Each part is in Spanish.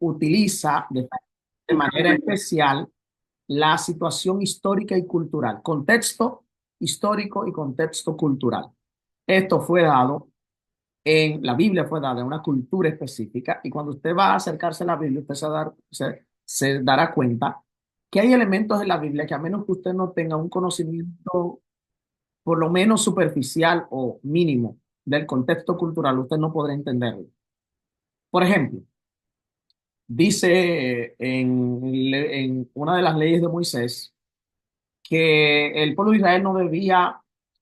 utiliza de manera especial la situación histórica y cultural, contexto histórico y contexto cultural. Esto fue dado la Biblia fue dada en una cultura específica y cuando usted va a acercarse a la Biblia, usted se dará cuenta que hay elementos de la Biblia que a menos que usted no tenga un conocimiento por lo menos superficial o mínimo del contexto cultural, usted no podrá entenderlo. Por ejemplo, dice en una de las leyes de Moisés que el pueblo de Israel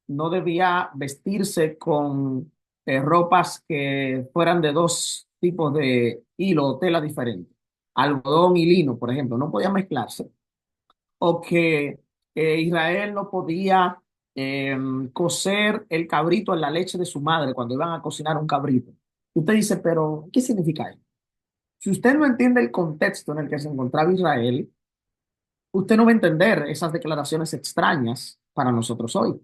no debía vestirse con ropas que fueran de dos tipos de hilo o tela diferentes, algodón y lino, por ejemplo, no podía mezclarse, o que Israel no podía eh, cocer el cabrito en la leche de su madre cuando iban a cocinar un cabrito. Usted dice, pero ¿qué significa eso? Si usted no entiende el contexto en el que se encontraba Israel, usted no va a entender esas declaraciones extrañas para nosotros hoy.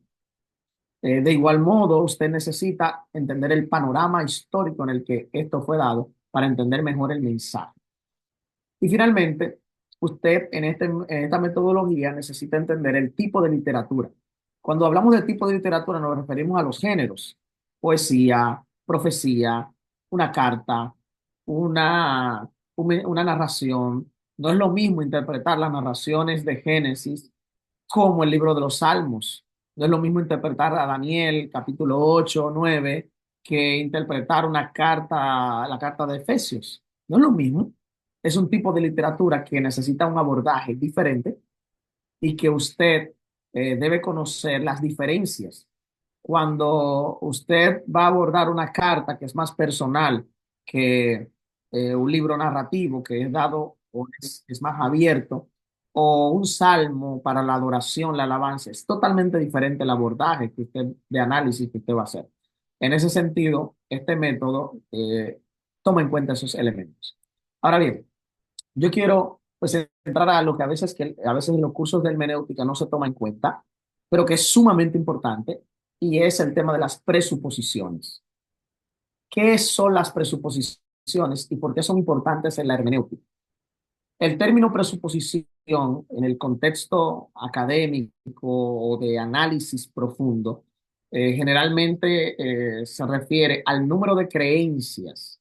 De igual modo, usted necesita entender el panorama histórico en el que esto fue dado para entender mejor el mensaje. Y finalmente, usted en esta metodología necesita entender el tipo de literatura. Cuando hablamos de tipo de literatura nos referimos a los géneros, poesía, profecía, una carta, una, una narración. No es lo mismo interpretar las narraciones de Génesis como el libro de los Salmos. No es lo mismo interpretar a Daniel capítulo 8 o 9 que interpretar la carta de Efesios. No es lo mismo. Es un tipo de literatura que necesita un abordaje diferente y que usted debe conocer las diferencias. Cuando usted va a abordar una carta que es más personal que un libro narrativo que es dado o es más abierto, o un salmo para la adoración, la alabanza, es totalmente diferente el abordaje de análisis que usted va a hacer. En ese sentido, este método toma en cuenta esos elementos. Ahora bien, yo quiero pues entrar a lo que a veces en los cursos de hermenéutica no se toma en cuenta, pero que es sumamente importante, y es el tema de las presuposiciones. ¿Qué son las presuposiciones y por qué son importantes en la hermenéutica? El término presuposición en el contexto académico o de análisis profundo generalmente se refiere al número de creencias,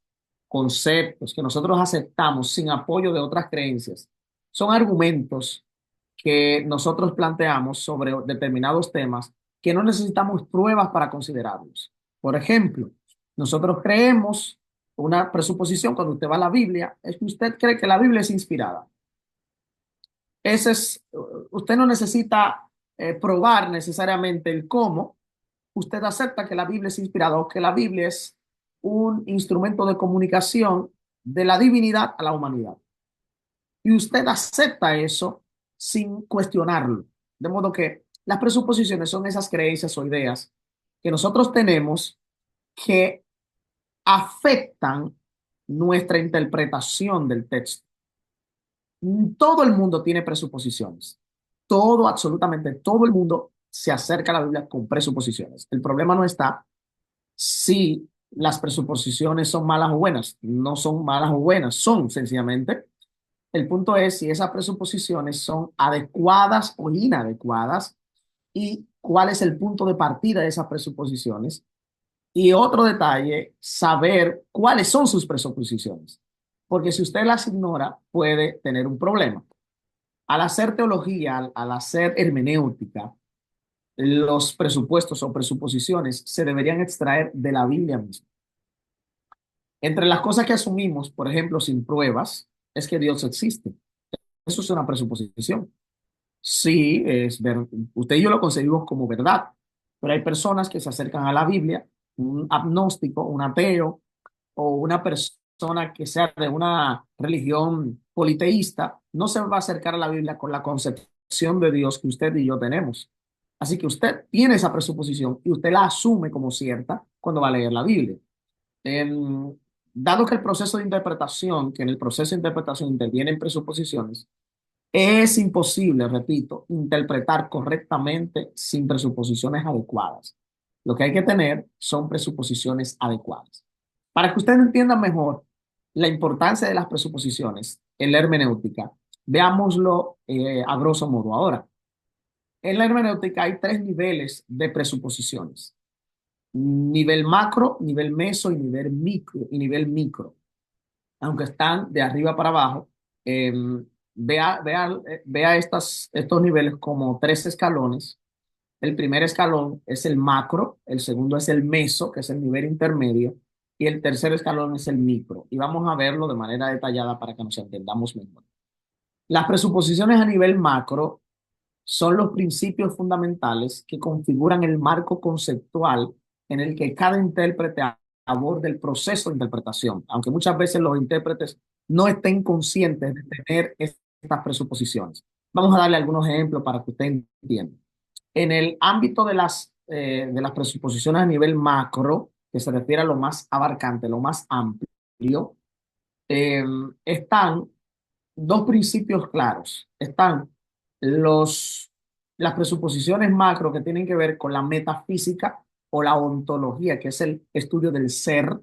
conceptos que nosotros aceptamos sin apoyo de otras creencias. Son argumentos que nosotros planteamos sobre determinados temas que no necesitamos pruebas para considerarlos. Por ejemplo, nosotros creemos una presuposición cuando usted va a la Biblia, es que usted cree que la Biblia es inspirada. Ese es, usted no necesita probar necesariamente el cómo, usted acepta que la Biblia es inspirada o que la Biblia es un instrumento de comunicación de la divinidad a la humanidad. Y usted acepta eso sin cuestionarlo. De modo que las presuposiciones son esas creencias o ideas que nosotros tenemos que afectan nuestra interpretación del texto. Todo el mundo tiene presuposiciones. Todo, absolutamente todo el mundo se acerca a la Biblia con presuposiciones. El problema no está si las presuposiciones son malas o buenas. No son malas o buenas, son sencillamente. El punto es si esas presuposiciones son adecuadas o inadecuadas y cuál es el punto de partida de esas presuposiciones. Y otro detalle, saber cuáles son sus presuposiciones. Porque si usted las ignora, puede tener un problema. Al hacer teología, al hacer hermenéutica, los presupuestos o presuposiciones se deberían extraer de la Biblia misma. Entre las cosas que asumimos, por ejemplo, sin pruebas, es que Dios existe. Eso es una presuposición. Sí, usted y yo lo concebimos como verdad, pero hay personas que se acercan a la Biblia, un agnóstico, un ateo o una persona que sea de una religión politeísta, no se va a acercar a la Biblia con la concepción de Dios que usted y yo tenemos. Así que usted tiene esa presuposición y usted la asume como cierta cuando va a leer la Biblia. En- Dado que el proceso de interpretación, que en el proceso de interpretación intervienen presuposiciones, es imposible, repito, interpretar correctamente sin presuposiciones adecuadas. Lo que hay que tener son presuposiciones adecuadas. Para que usted entienda mejor la importancia de las presuposiciones en la hermenéutica, veámoslo a grosso modo. Ahora, en la hermenéutica hay tres niveles de presuposiciones: nivel macro, nivel meso y nivel micro. Aunque están de arriba para abajo, eh, vea estos niveles como tres escalones. El primer escalón es el macro, el segundo es el meso, que es el nivel intermedio, y el tercer escalón es el micro. Y vamos a verlo de manera detallada para que nos entendamos mejor. Las presuposiciones a nivel macro son los principios fundamentales que configuran el marco conceptual en el que cada intérprete aborda el proceso de interpretación, aunque muchas veces los intérpretes no estén conscientes de tener estas presuposiciones. Vamos a darle algunos ejemplos para que usted entienda. En el ámbito de las presuposiciones a nivel macro, que se refiere a lo más abarcante, lo más amplio, eh, están dos principios claros. Están los, las presuposiciones macro que tienen que ver con la metafísica o la ontología, que es el estudio del ser.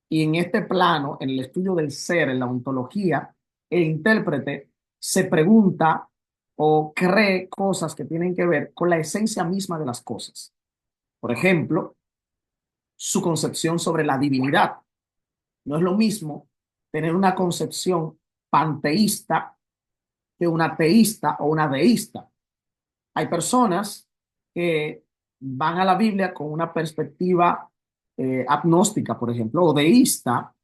Y en este plano, en el estudio del ser, en la ontología, el intérprete se pregunta o cree cosas que tienen que ver con la esencia misma de las cosas. Por ejemplo, su concepción sobre la divinidad. No es lo mismo tener una concepción panteísta que una teísta o una deísta. Hay personas que van a la Biblia con una perspectiva agnóstica, por ejemplo, o deísta,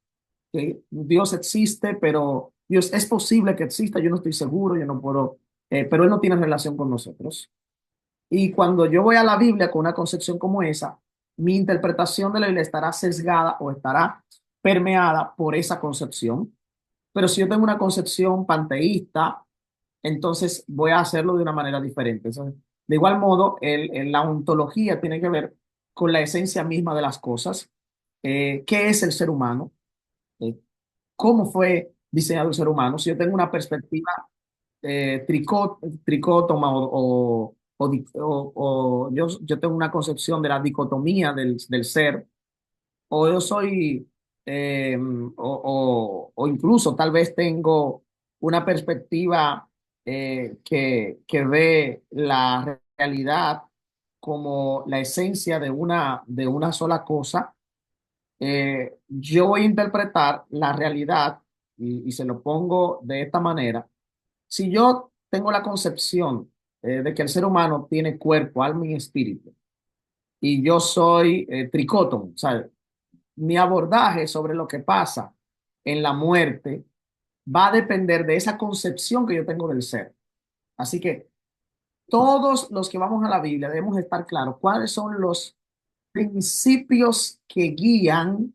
que Dios existe, pero Dios es posible que exista, yo no estoy seguro, yo no puedo, pero Él no tiene relación con nosotros. Y cuando yo voy a la Biblia con una concepción como esa, mi interpretación de la Biblia estará sesgada o estará permeada por esa concepción. Pero si yo tengo una concepción panteísta, entonces voy a hacerlo de una manera diferente. Entonces, de igual modo, la ontología tiene que ver con la esencia misma de las cosas. ¿Qué es el ser humano? Eh, ¿Cómo fue diseñado el ser humano? Si yo tengo una perspectiva tricótoma o yo tengo una concepción de la dicotomía del ser, o yo soy, o incluso tal vez tengo una perspectiva que ve la realidad como la esencia de una sola cosa. Yo voy a interpretar la realidad y se lo pongo de esta manera. Si yo tengo la concepción de que el ser humano tiene cuerpo, alma y espíritu, y yo soy tricótomo, ¿sabes? Mi abordaje sobre lo que pasa en la muerte va a depender de esa concepción que yo tengo del ser. Así que todos los que vamos a la Biblia debemos estar claros cuáles son los principios que guían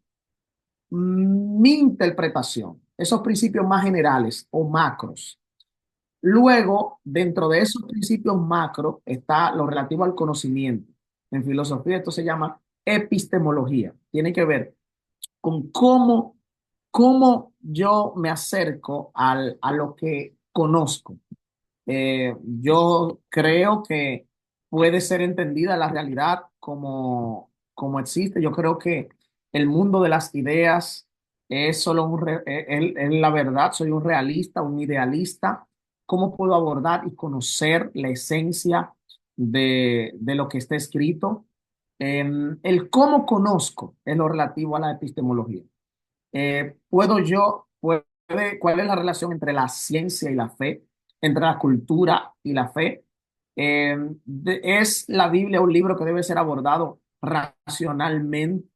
mi interpretación, esos principios más generales o macros. Luego, dentro de esos principios macros está lo relativo al conocimiento. En filosofía esto se llama epistemología. Tiene que ver con cómo yo me acerco a lo que conozco. Yo creo que puede ser entendida la realidad como existe. Yo creo que el mundo de las ideas es solo es la verdad. Soy un realista, un idealista. ¿Cómo puedo abordar y conocer la esencia de lo que está escrito? El cómo conozco es lo relativo a la epistemología. ¿Cuál es la relación entre la ciencia y la fe, entre la cultura y la fe? ¿Es la Biblia un libro que debe ser abordado racionalmente,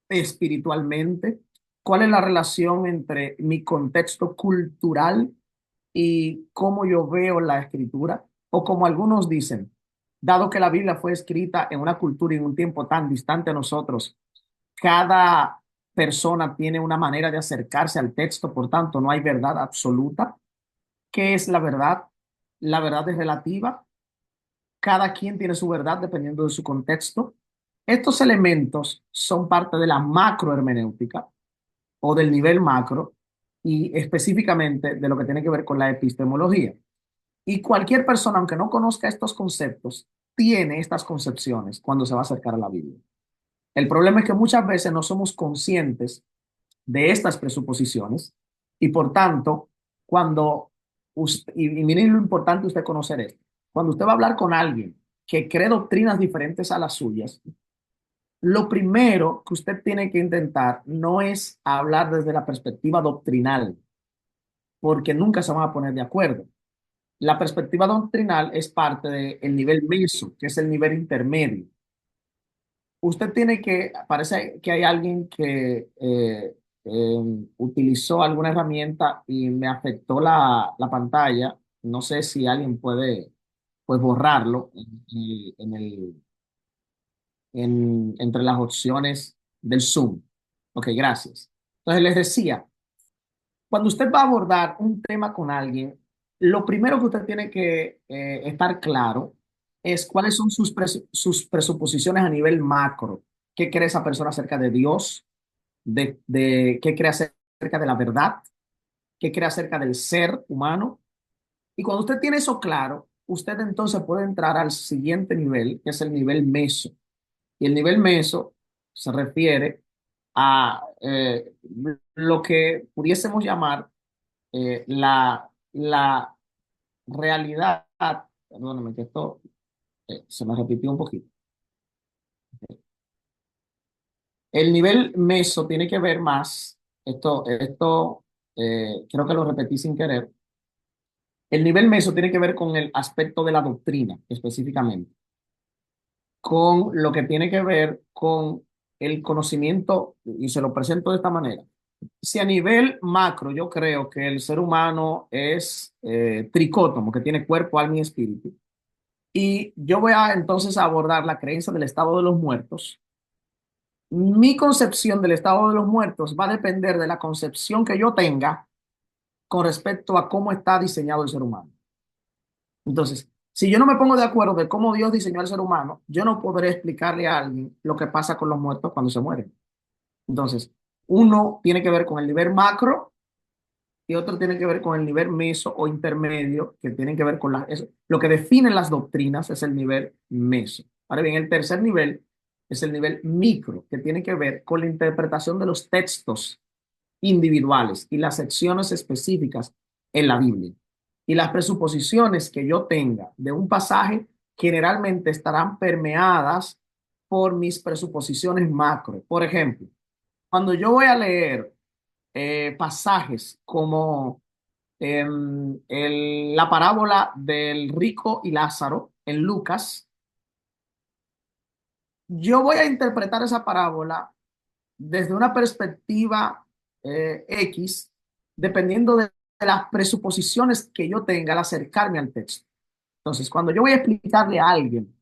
espiritualmente? ¿Cuál es la relación entre mi contexto cultural y cómo yo veo la escritura? O como algunos dicen, dado que la Biblia fue escrita en una cultura y en un tiempo tan distante a nosotros, cada persona tiene una manera de acercarse al texto, por tanto, no hay verdad absoluta. ¿Qué es la verdad? La verdad es relativa. Cada quien tiene su verdad dependiendo de su contexto. Estos elementos son parte de la macrohermenéutica o del nivel macro y específicamente de lo que tiene que ver con la epistemología. Y cualquier persona, aunque no conozca estos conceptos, tiene estas concepciones cuando se va a acercar a la Biblia. El problema es que muchas veces no somos conscientes de estas presuposiciones y por tanto, cuando y miren lo importante usted conocer esto, cuando usted va a hablar con alguien que cree doctrinas diferentes a las suyas, lo primero que usted tiene que intentar no es hablar desde la perspectiva doctrinal, porque nunca se van a poner de acuerdo. La perspectiva doctrinal es parte del nivel meso, que es el nivel intermedio. Usted tiene que, parece que hay alguien que utilizó alguna herramienta y me afectó la pantalla. No sé si alguien puede pues, borrarlo entre las opciones del Zoom. Ok, gracias. Entonces les decía, cuando usted va a abordar un tema con alguien, lo primero que usted tiene que estar claro es cuáles son sus presuposiciones a nivel macro. ¿Qué cree esa persona acerca de Dios? ¿Qué cree acerca de la verdad? ¿Qué cree acerca del ser humano? Y cuando usted tiene eso claro, usted entonces puede entrar al siguiente nivel, que es el nivel meso. Y el nivel meso se refiere a lo que pudiésemos llamar la realidad, perdóname que esto se me repitió un poquito. El nivel meso tiene que ver más, creo que lo repetí sin querer. El nivel meso tiene que ver con el aspecto de la doctrina específicamente, con lo que tiene que ver con el conocimiento, y se lo presento de esta manera. Si a nivel macro yo creo que el ser humano es tricótomo, que tiene cuerpo, alma y espíritu, y yo voy a entonces abordar la creencia del estado de los muertos. Mi concepción del estado de los muertos va a depender de la concepción que yo tenga con respecto a cómo está diseñado el ser humano. Entonces, si yo no me pongo de acuerdo de cómo Dios diseñó al ser humano, yo no podré explicarle a alguien lo que pasa con los muertos cuando se mueren. Entonces, uno tiene que ver con el nivel macro y otro tiene que ver con el nivel meso o intermedio, que tienen que ver con lo que definen las doctrinas es el nivel meso. Ahora bien, el tercer nivel es el nivel micro, que tiene que ver con la interpretación de los textos individuales y las secciones específicas en la Biblia. Y las presuposiciones que yo tenga de un pasaje generalmente estarán permeadas por mis presuposiciones macro. Por ejemplo, cuando yo voy a leer pasajes como la parábola del rico y Lázaro en Lucas, yo voy a interpretar esa parábola desde una perspectiva X, dependiendo de las presuposiciones que yo tenga al acercarme al texto. Entonces, cuando yo voy a explicarle a alguien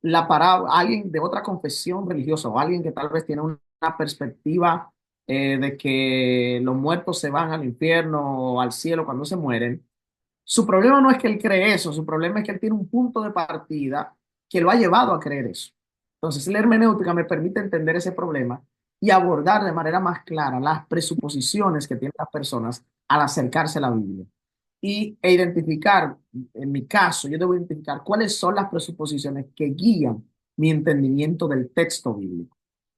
la parábola, a alguien de otra confesión religiosa o alguien que tal vez tiene una perspectiva de que los muertos se van al infierno o al cielo cuando se mueren, su problema no es que él cree eso, su problema es que él tiene un punto de partida que lo ha llevado a creer eso. Entonces, la hermenéutica me permite entender ese problema y abordar de manera más clara las presuposiciones que tienen las personas al acercarse a la Biblia. E identificar, en mi caso, yo debo identificar cuáles son las presuposiciones que guían mi entendimiento del texto bíblico.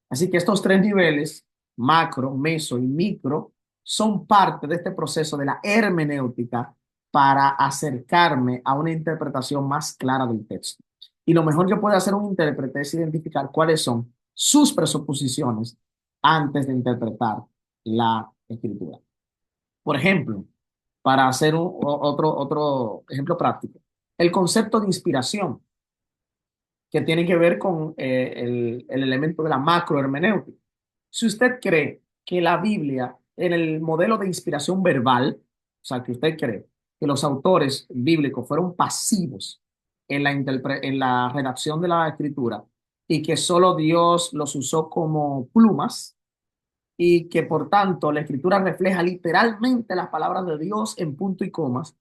Así que estos tres niveles, macro, meso y micro, son parte de este proceso de la hermenéutica para acercarme a una interpretación más clara del texto. Y lo mejor que puede hacer un intérprete es identificar cuáles son sus presuposiciones antes de interpretar la escritura. Por ejemplo, para hacer otro ejemplo práctico, el concepto de inspiración, que tiene que ver con el elemento de la macrohermenéutica. Si usted cree que la Biblia, en el modelo de inspiración verbal, o sea, que usted cree que los autores bíblicos fueron pasivos en la redacción de la escritura y que solo Dios los usó como plumas y que por tanto la escritura refleja literalmente las palabras de Dios en punto y comas,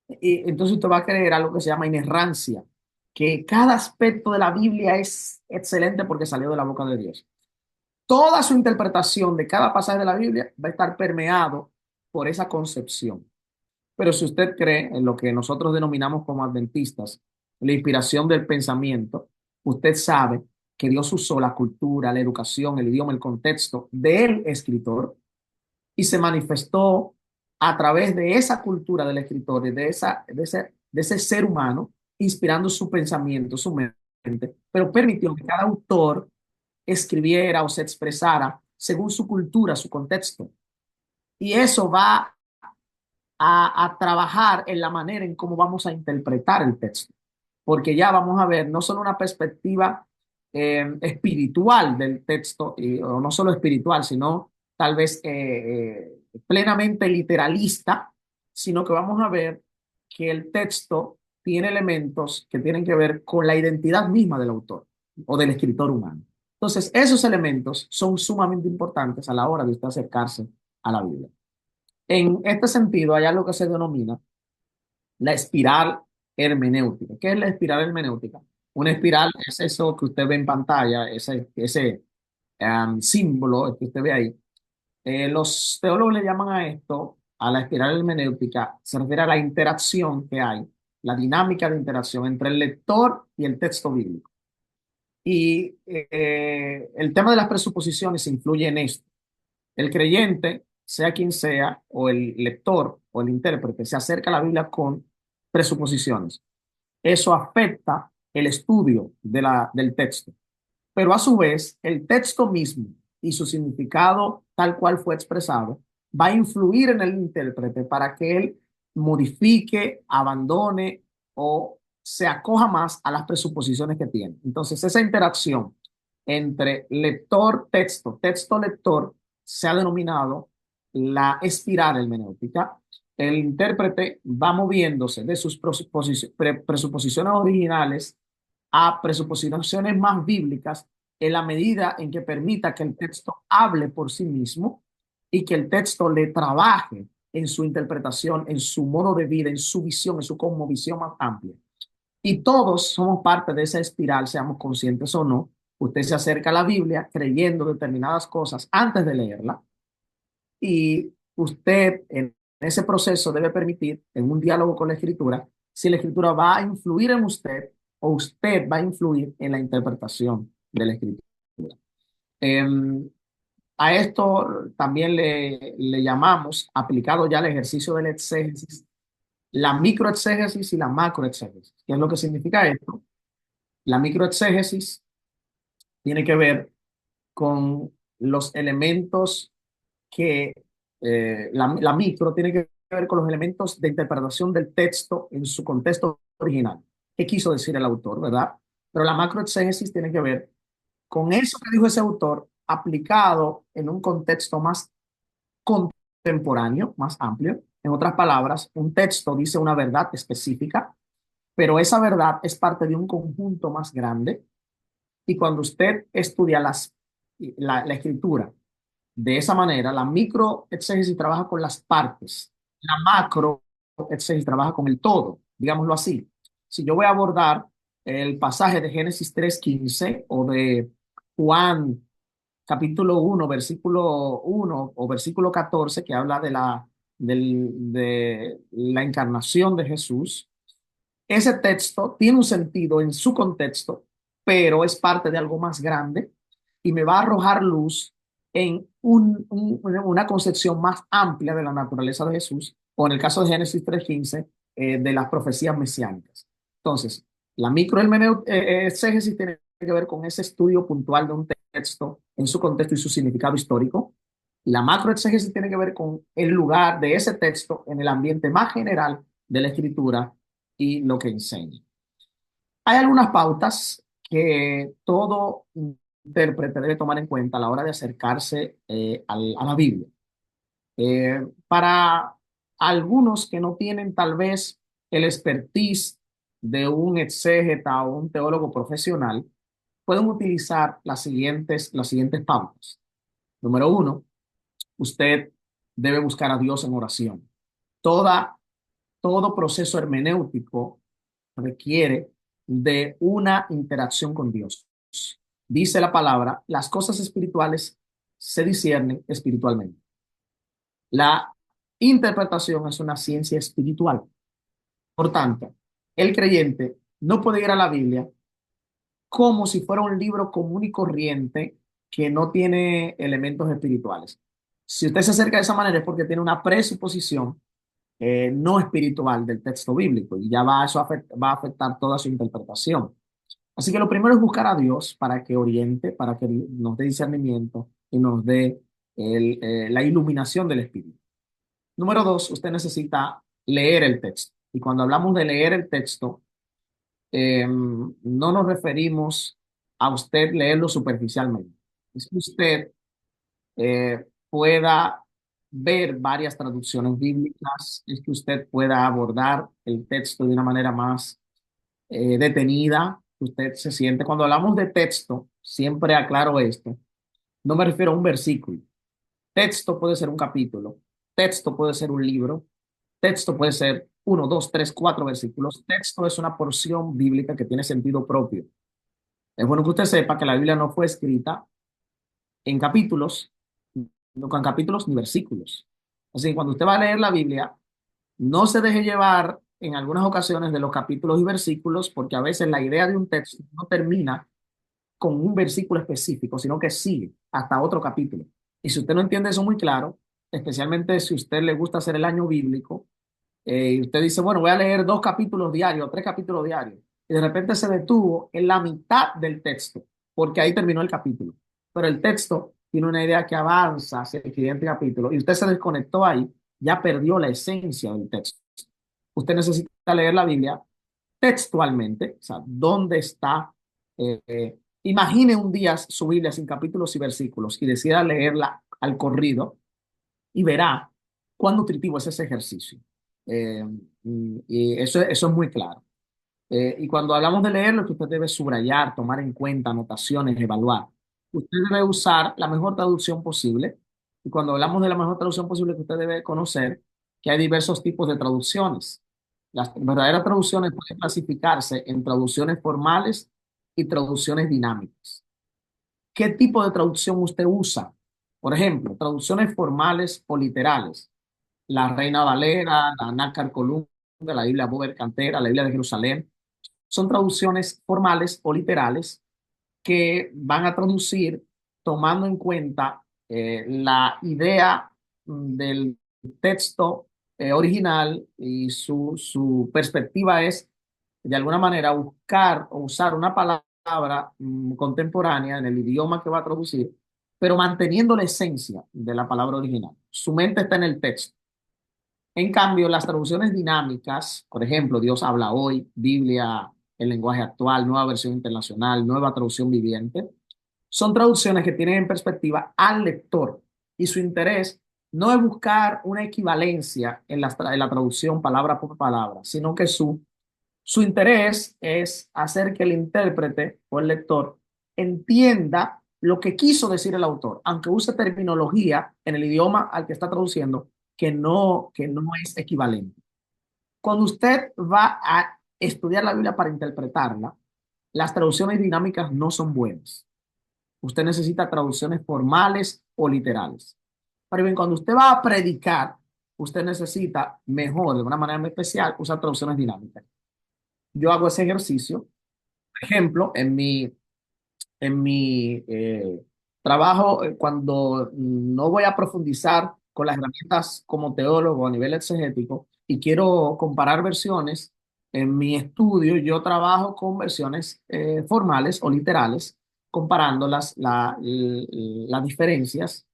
y entonces usted va a creer algo que se llama inerrancia, que cada aspecto de la Biblia es excelente porque salió de la boca de Dios. Toda su interpretación de cada pasaje de la Biblia va a estar permeado por esa concepción. Pero si usted cree en lo que nosotros denominamos como adventistas, la inspiración del pensamiento, usted sabe que Dios usó la cultura, la educación, el idioma, el contexto del escritor y se manifestó a través de esa cultura del escritor y de ese ser humano, inspirando su pensamiento, su mente, pero permitió que cada autor escribiera o se expresara según su cultura, su contexto. Y eso va a trabajar en la manera en cómo vamos a interpretar el texto, porque ya vamos a ver no solo una perspectiva espiritual del texto, o no solo espiritual, sino tal vez plenamente literalista, sino que vamos a ver que el texto tiene elementos que tienen que ver con la identidad misma del autor o del escritor humano. Entonces, esos elementos son sumamente importantes a la hora de usted acercarse a la Biblia. En este sentido, hay algo que se denomina la espiral hermenéutica. ¿Qué es la espiral hermenéutica? Una espiral es eso que usted ve en pantalla, ese símbolo que usted ve ahí. Los teólogos le llaman a esto, a la espiral hermenéutica, se refiere a la interacción que hay, la dinámica de interacción entre el lector y el texto bíblico. Y el tema de las presuposiciones influye en esto. El creyente, sea quien sea, o el lector o el intérprete, se acerca a la Biblia con presuposiciones. Eso afecta el estudio del texto. Pero a su vez, el texto mismo y su significado tal cual fue expresado va a influir en el intérprete para que él modifique, abandone o se acoja más a las presuposiciones que tiene. Entonces, esa interacción entre lector-texto, texto-lector, se ha denominado la espiral hermenéutica. El intérprete va moviéndose de sus presuposiciones originales a presuposiciones más bíblicas en la medida en que permita que el texto hable por sí mismo y que el texto le trabaje en su interpretación, en su modo de vida, en su visión, en su cosmovisión más amplia. Y todos somos parte de esa espiral, seamos conscientes o no. Usted se acerca a la Biblia creyendo determinadas cosas antes de leerla y usted en ese proceso debe permitir, en un diálogo con la Escritura, si la Escritura va a influir en usted o usted va a influir en la interpretación de la Escritura. Eh, a esto también le llamamos, aplicado ya al ejercicio del exégesis, la microexégesis y la macroexégesis. ¿Qué es lo que significa esto? La microexégesis tiene que ver con los elementos que la micro tiene que ver con los elementos de interpretación del texto en su contexto original. ¿Qué quiso decir el autor, verdad? Pero la macroexégesis tiene que ver con eso que dijo ese autor aplicado en un contexto más contemporáneo, más amplio. En otras palabras, un texto dice una verdad específica, pero esa verdad es parte de un conjunto más grande. Y cuando usted estudia la escritura de esa manera, la microexégesis trabaja con las partes, la macroexégesis trabaja con el todo, digámoslo así. Si yo voy a abordar el pasaje de Génesis 3:15 o de Juan capítulo 1, versículo 1 o versículo 14, que habla de la encarnación de Jesús, ese texto tiene un sentido en su contexto, pero es parte de algo más grande y me va a arrojar luz en una concepción más amplia de la naturaleza de Jesús, o en el caso de Génesis 3:15, de las profecías mesiánicas. Entonces, la microexégesis tiene que ver con ese estudio puntual de un texto en su contexto y su significado histórico. Y la macroexégesis tiene que ver con el lugar de ese texto en el ambiente más general de la escritura y lo que enseña. Hay algunas pautas que todo intérprete debe tomar en cuenta a la hora de acercarse a la Biblia. Para algunos que no tienen tal vez el expertise de un exégeta o un teólogo profesional, pueden utilizar las siguientes pautas. Número uno, usted debe buscar a Dios en oración. Toda, todo proceso hermenéutico requiere de una interacción con Dios. Dice la palabra, las cosas espirituales se disciernen espiritualmente. La interpretación es una ciencia espiritual. Por tanto, el creyente no puede ir a la Biblia como si fuera un libro común y corriente que no tiene elementos espirituales. Si usted se acerca de esa manera es porque tiene una presuposición no espiritual del texto bíblico y ya va a afectar toda su interpretación. Así que lo primero es buscar a Dios para que oriente, para que nos dé discernimiento y nos dé la iluminación del Espíritu. Número dos, usted necesita leer el texto. Y cuando hablamos de leer el texto, no nos referimos a usted leerlo superficialmente. Es que usted pueda ver varias traducciones bíblicas, es que usted pueda abordar el texto de una manera más detenida, que usted se siente. Cuando hablamos de texto, siempre aclaro esto, no me refiero a un versículo. Texto puede ser un capítulo, texto puede ser un libro, texto puede ser uno, dos, tres, cuatro versículos. Texto es una porción bíblica que tiene sentido propio. Es bueno que usted sepa que la Biblia no fue escrita en capítulos, no con capítulos ni versículos. Así que cuando usted va a leer la Biblia, no se deje llevar en algunas ocasiones de los capítulos y versículos, porque a veces la idea de un texto no termina con un versículo específico, sino que sigue hasta otro capítulo. Y si usted no entiende eso muy claro, especialmente si a usted le gusta hacer el año bíblico, y usted dice, bueno, voy a leer 2 capítulos diarios, 3 capítulos diarios, y de repente se detuvo en la mitad del texto, porque ahí terminó el capítulo. Pero el texto tiene una idea que avanza hacia el siguiente capítulo, y usted se desconectó ahí, ya perdió la esencia del texto. Usted necesita leer la Biblia textualmente, o sea, ¿dónde está? Imagine un día su Biblia sin capítulos y versículos y decida leerla al corrido y verá cuán nutritivo es ese ejercicio. Eh, y eso es muy claro. Y cuando hablamos de leerlo, que usted debe subrayar, tomar en cuenta anotaciones, evaluar. Usted debe usar la mejor traducción posible. Y cuando hablamos de la mejor traducción posible, que usted debe conocer que hay diversos tipos de traducciones. Las verdaderas traducciones pueden clasificarse en traducciones formales y traducciones dinámicas. ¿Qué tipo de traducción usted usa? Por ejemplo, traducciones formales o literales. La Reina Valera, la Nácar Columna, la Biblia Bober Cantera, la Biblia de Jerusalén. Son traducciones formales o literales que van a traducir tomando en cuenta la idea del texto original y su perspectiva es, de alguna manera, buscar o usar una palabra contemporánea en el idioma que va a traducir, pero manteniendo la esencia de la palabra original. Su mente está en el texto. En cambio, las traducciones dinámicas, por ejemplo, Dios habla hoy, Biblia, el lenguaje actual, nueva versión internacional, nueva traducción viviente, son traducciones que tienen en perspectiva al lector y su interés no es buscar una equivalencia en la traducción palabra por palabra, sino que su interés es hacer que el intérprete o el lector entienda lo que quiso decir el autor, aunque use terminología en el idioma al que está traduciendo que no es equivalente. Cuando usted va a estudiar la Biblia para interpretarla, las traducciones dinámicas no son buenas. Usted necesita traducciones formales o literales. Pero bien, cuando usted va a predicar, usted necesita mejor, de una manera muy especial, usar traducciones dinámicas. Yo hago ese ejercicio. Por ejemplo, en mi trabajo, cuando no voy a profundizar con las herramientas como teólogo a nivel exegético y quiero comparar versiones, en mi estudio yo trabajo con versiones formales o literales, comparando las diferencias,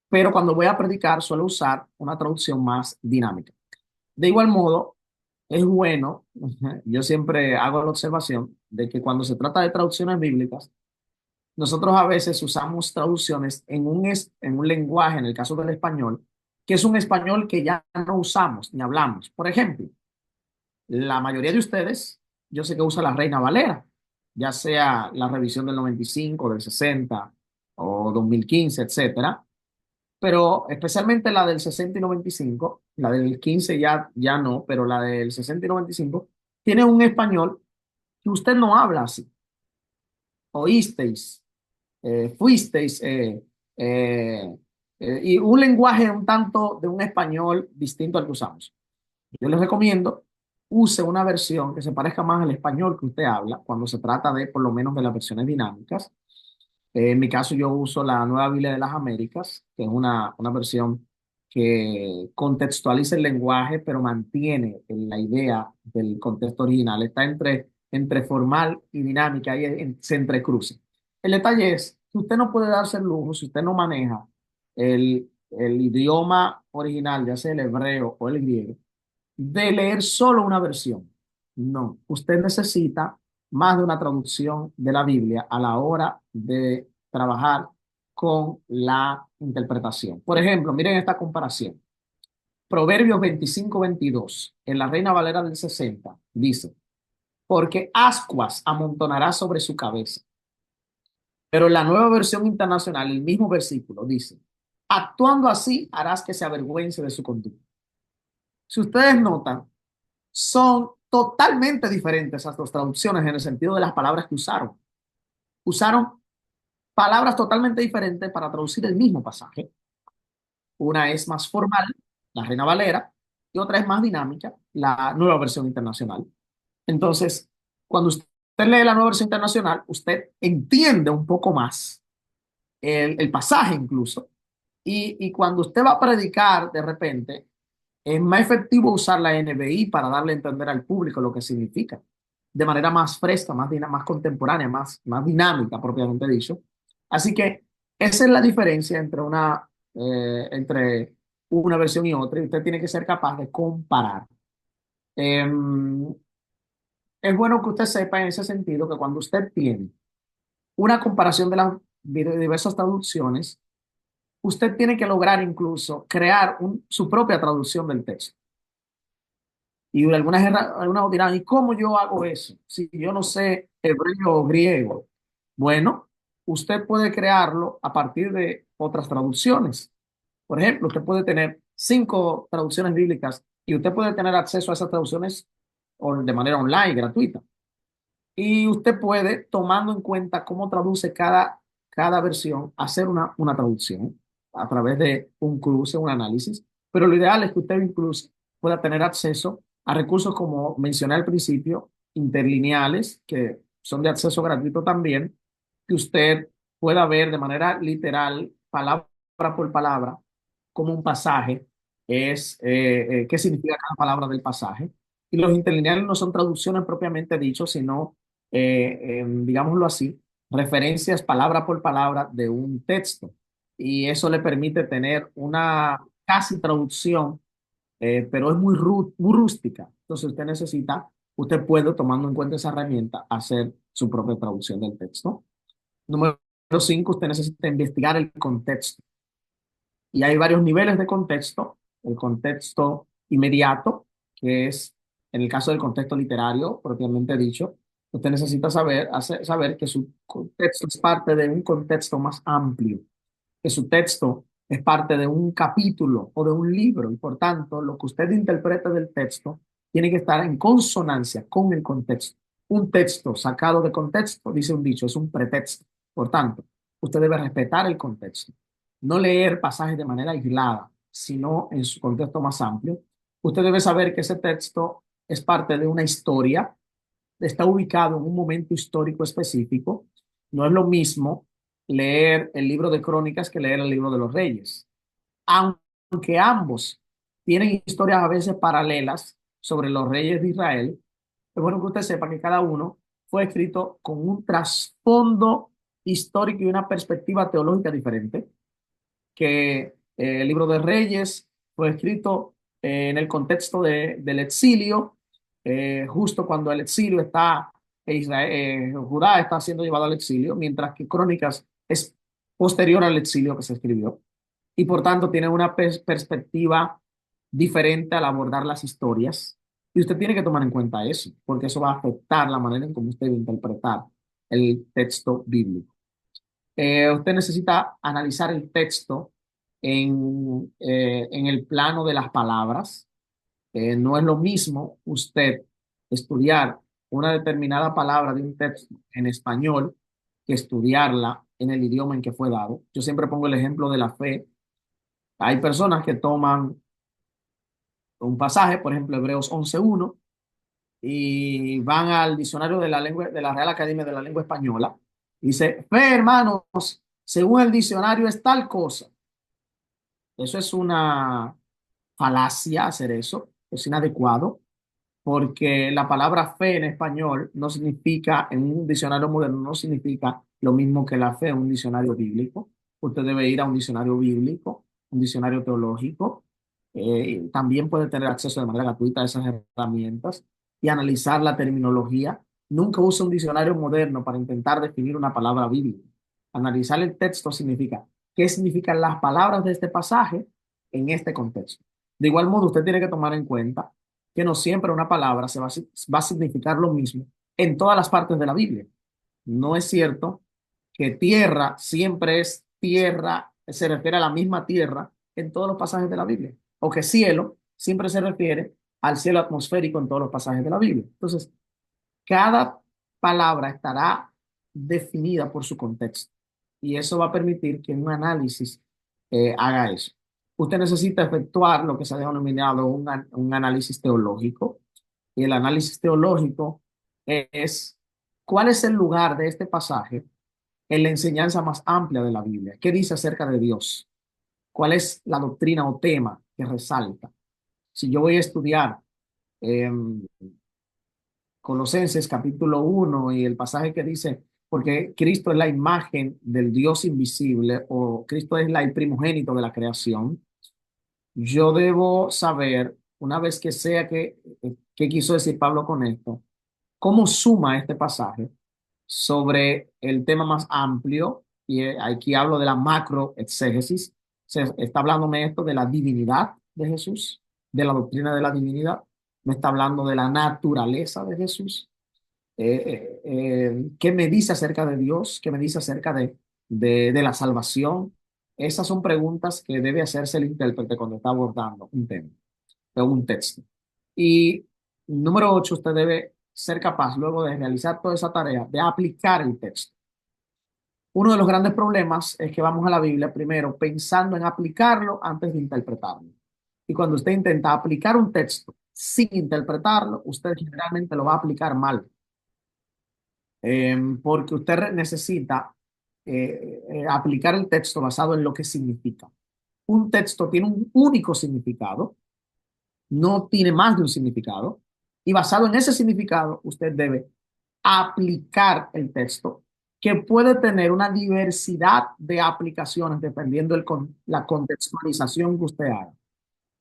pero cuando voy a predicar suelo usar una traducción más dinámica. De igual modo, es bueno, yo siempre hago la observación de que cuando se trata de traducciones bíblicas, nosotros a veces usamos traducciones en un lenguaje, en el caso del español, que es un español que ya no usamos ni hablamos. Por ejemplo, la mayoría de ustedes, yo sé que usa la Reina Valera, ya sea la revisión del 95, del 60 o 2015, etcétera, pero especialmente la del 60 y 95, la del 15 ya no, pero la del 60 y 95, tiene un español que usted no habla así. Oísteis, fuisteis, y un lenguaje un tanto de un español distinto al que usamos. Yo les recomiendo, use una versión que se parezca más al español que usted habla, cuando se trata de, por lo menos, de las versiones dinámicas. En mi caso, yo uso la Nueva Biblia de las Américas, que es una versión que contextualiza el lenguaje, pero mantiene la idea del contexto original. Está entre formal y dinámica y se entrecruza. El detalle es que usted no puede darse el lujo, si usted no maneja el idioma original, ya sea el hebreo o el griego, de leer solo una versión. No, usted necesita más de una traducción de la Biblia a la hora de trabajar con la interpretación. Por ejemplo, miren esta comparación. Proverbios 25-22 en la Reina Valera del 60, dice, porque ascuas amontonará sobre su cabeza. Pero en la nueva versión internacional, el mismo versículo dice, actuando así harás que se avergüence de su conducta. Si ustedes notan, son totalmente diferentes esas dos traducciones en el sentido de las palabras que usaron. Usaron palabras totalmente diferentes para traducir el mismo pasaje. Una es más formal, la Reina Valera, y otra es más dinámica, la nueva versión internacional. Entonces, cuando usted lee la nueva versión internacional, usted entiende un poco más el pasaje incluso. Y cuando usted va a predicar de repente, es más efectivo usar la NBI para darle a entender al público lo que significa, de manera más fresca, más contemporánea, más dinámica, propiamente dicho. Así que esa es la diferencia entre una versión y otra, y usted tiene que ser capaz de comparar. Es bueno que usted sepa en ese sentido que cuando usted tiene una comparación de las diversas traducciones, usted tiene que lograr incluso crear su propia traducción del texto. Y algunas dirán, ¿y cómo yo hago eso? Si yo no sé hebreo o griego. Bueno, usted puede crearlo a partir de otras traducciones. Por ejemplo, usted puede tener 5 traducciones bíblicas y usted puede tener acceso a esas traducciones de manera online, gratuita. Y usted puede, tomando en cuenta cómo traduce cada versión, hacer una traducción a través de un cruce, un análisis. Pero lo ideal es que usted incluso pueda tener acceso a recursos como mencioné al principio, interlineales, que son de acceso gratuito también, que usted pueda ver de manera literal, palabra por palabra, como un pasaje qué significa cada palabra del pasaje. Y los interlineales no son traducciones propiamente dicho, sino digámoslo así, referencias palabra por palabra de un texto. Y eso le permite tener una casi traducción, pero es muy rústica. Entonces usted puede, tomando en cuenta esa herramienta, hacer su propia traducción del texto. Número 5, usted necesita investigar el contexto. Y hay varios niveles de contexto. El contexto inmediato, que es, en el caso del contexto literario, propiamente dicho, usted necesita saber que su contexto es parte de un contexto más amplio, que su texto es parte de un capítulo o de un libro, y por tanto, lo que usted interprete del texto tiene que estar en consonancia con el contexto. Un texto sacado de contexto, dice un dicho, es un pretexto. Por tanto, usted debe respetar el contexto, no leer pasajes de manera aislada, sino en su contexto más amplio. Usted debe saber que ese texto es parte de una historia, está ubicado en un momento histórico específico. No es lo mismo leer el libro de Crónicas que leer el libro de los Reyes, aunque ambos tienen historias a veces paralelas sobre los reyes de Israel. Es bueno que usted sepa que cada uno fue escrito con un trasfondo histórico y una perspectiva teológica diferente, que el libro de Reyes fue escrito en el contexto del exilio, justo cuando el exilio está, Judá está siendo llevado al exilio, mientras que Crónicas es posterior al exilio que se escribió, y por tanto tiene una perspectiva diferente al abordar las historias. Y usted tiene que tomar en cuenta eso, porque eso va a afectar la manera en cómo usted va a interpretar el texto bíblico. Usted necesita analizar el texto en el plano de las palabras. No es lo mismo usted estudiar una determinada palabra de un texto en español que estudiarla en el idioma en que fue dado. Yo siempre pongo el ejemplo de la fe. Hay personas que toman un pasaje, por ejemplo, Hebreos 11:1, y van al diccionario de la lengua, de la Real Academia de la Lengua Española, Dice, fe, hermanos, según el diccionario es tal cosa. Eso es una falacia hacer eso, es inadecuado, porque la palabra fe en español no significa, en un diccionario moderno, no significa lo mismo que la fe en un diccionario bíblico. Usted debe ir a un diccionario bíblico, un diccionario teológico. También puede tener acceso de manera gratuita a esas herramientas y analizar la terminología. Nunca use un diccionario moderno para intentar definir una palabra bíblica. Analizar el texto significa qué significan las palabras de este pasaje en este contexto. De igual modo, usted tiene que tomar en cuenta que no siempre una palabra va a significar lo mismo en todas las partes de la Biblia. No es cierto que tierra siempre es tierra, se refiere a la misma tierra en todos los pasajes de la Biblia, o que cielo siempre se refiere al cielo atmosférico en todos los pasajes de la Biblia. Entonces, cada palabra estará definida por su contexto y eso va a permitir que un análisis haga eso. Usted necesita efectuar lo que se ha denominado un análisis teológico y el análisis teológico es cuál es el lugar de este pasaje en la enseñanza más amplia de la Biblia. ¿Qué dice acerca de Dios? ¿Cuál es la doctrina o tema que resalta? Si yo voy a estudiar eh, Colosenses capítulo 1 y el pasaje que dice, porque Cristo es la imagen del Dios invisible o Cristo es el primogénito de la creación, yo debo saber, una vez que sea que quiso decir Pablo con esto, cómo suma este pasaje sobre el tema más amplio, y aquí hablo de la macro exégesis, se está hablándome esto de la divinidad de Jesús, de la doctrina de la divinidad, me está hablando de la naturaleza de Jesús, qué me dice acerca de Dios, qué me dice acerca de la salvación. Esas son preguntas que debe hacerse el intérprete cuando está abordando un tema o un texto. Y número 8, usted debe ser capaz, luego de realizar toda esa tarea, de aplicar el texto. Uno de los grandes problemas es que vamos a la Biblia primero pensando en aplicarlo antes de interpretarlo. Y cuando usted intenta aplicar un texto sin interpretarlo, usted generalmente lo va a aplicar mal, porque usted necesita aplicar el texto basado en lo que significa. Un texto tiene un único significado, no tiene más de un significado, y basado en ese significado, usted debe aplicar el texto, que puede tener una diversidad de aplicaciones dependiendo la contextualización que usted haga.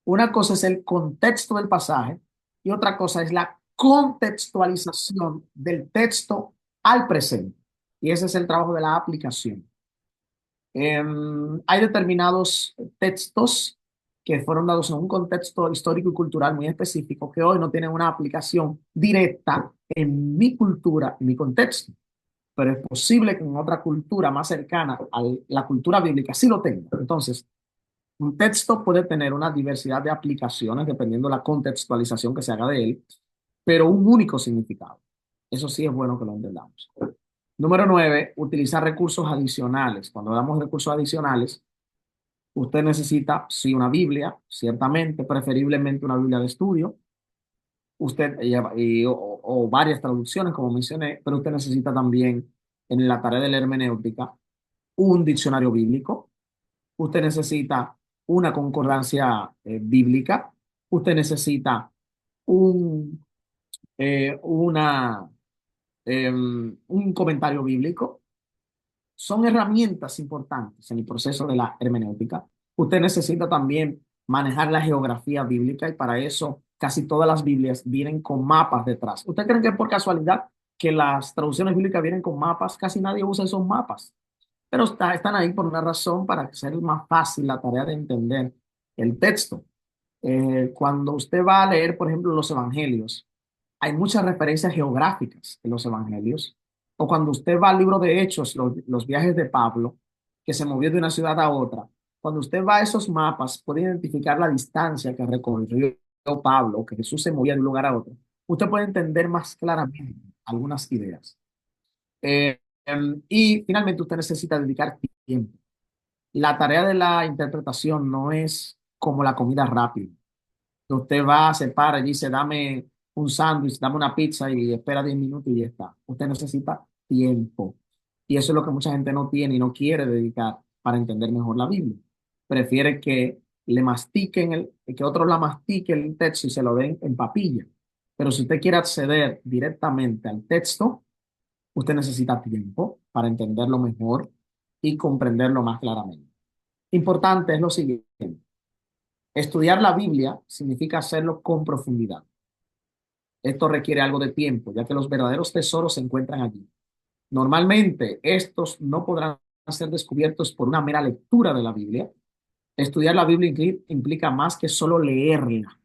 Una cosa es el contexto del pasaje y otra cosa es la contextualización del texto al presente. Y ese es el trabajo de la aplicación. Hay determinados textos que fueron dados en un contexto histórico y cultural muy específico que hoy no tienen una aplicación directa en mi cultura, en mi contexto, pero es posible que en otra cultura más cercana a la cultura bíblica sí lo tenga. Entonces, un texto puede tener una diversidad de aplicaciones dependiendo de la contextualización que se haga de él, pero un único significado. Eso sí es bueno que lo entendamos. Número 9, utilizar recursos adicionales. Cuando damos recursos adicionales, usted necesita, sí, una Biblia, ciertamente, preferiblemente una Biblia de estudio, usted o varias traducciones, como mencioné, pero usted necesita también en la tarea de la hermenéutica un diccionario bíblico, usted necesita una concordancia bíblica, usted necesita un, una, un comentario bíblico. Son herramientas importantes en el proceso de la hermenéutica. Usted necesita también manejar la geografía bíblica y para eso casi todas las Biblias vienen con mapas detrás. ¿Usted cree que es por casualidad que las traducciones bíblicas vienen con mapas? Casi nadie usa esos mapas, pero están ahí por una razón para hacer más fácil la tarea de entender el texto. Cuando usted va a leer, por ejemplo, los evangelios, hay muchas referencias geográficas en los evangelios. O cuando usted va al libro de Hechos, los viajes de Pablo, que se movió de una ciudad a otra, cuando usted va a esos mapas, puede identificar la distancia que recorrió Pablo, que Jesús se movía de un lugar a otro. Usted puede entender más claramente algunas ideas. Y finalmente usted necesita dedicar tiempo. La tarea de la interpretación no es como la comida rápida. Usted va, se para allí, se dame un sándwich, dame una pizza y espera 10 minutos y ya está. Usted necesita tiempo. Y eso es lo que mucha gente no tiene y no quiere dedicar para entender mejor la Biblia. Prefiere que le mastiquen que otros la mastiquen el texto y se lo den en papilla. Pero si usted quiere acceder directamente al texto, usted necesita tiempo para entenderlo mejor y comprenderlo más claramente. Importante es lo siguiente: estudiar la Biblia significa hacerlo con profundidad. Esto requiere algo de tiempo, ya que los verdaderos tesoros se encuentran allí. Normalmente, estos no podrán ser descubiertos por una mera lectura de la Biblia. Estudiar la Biblia implica más que solo leerla.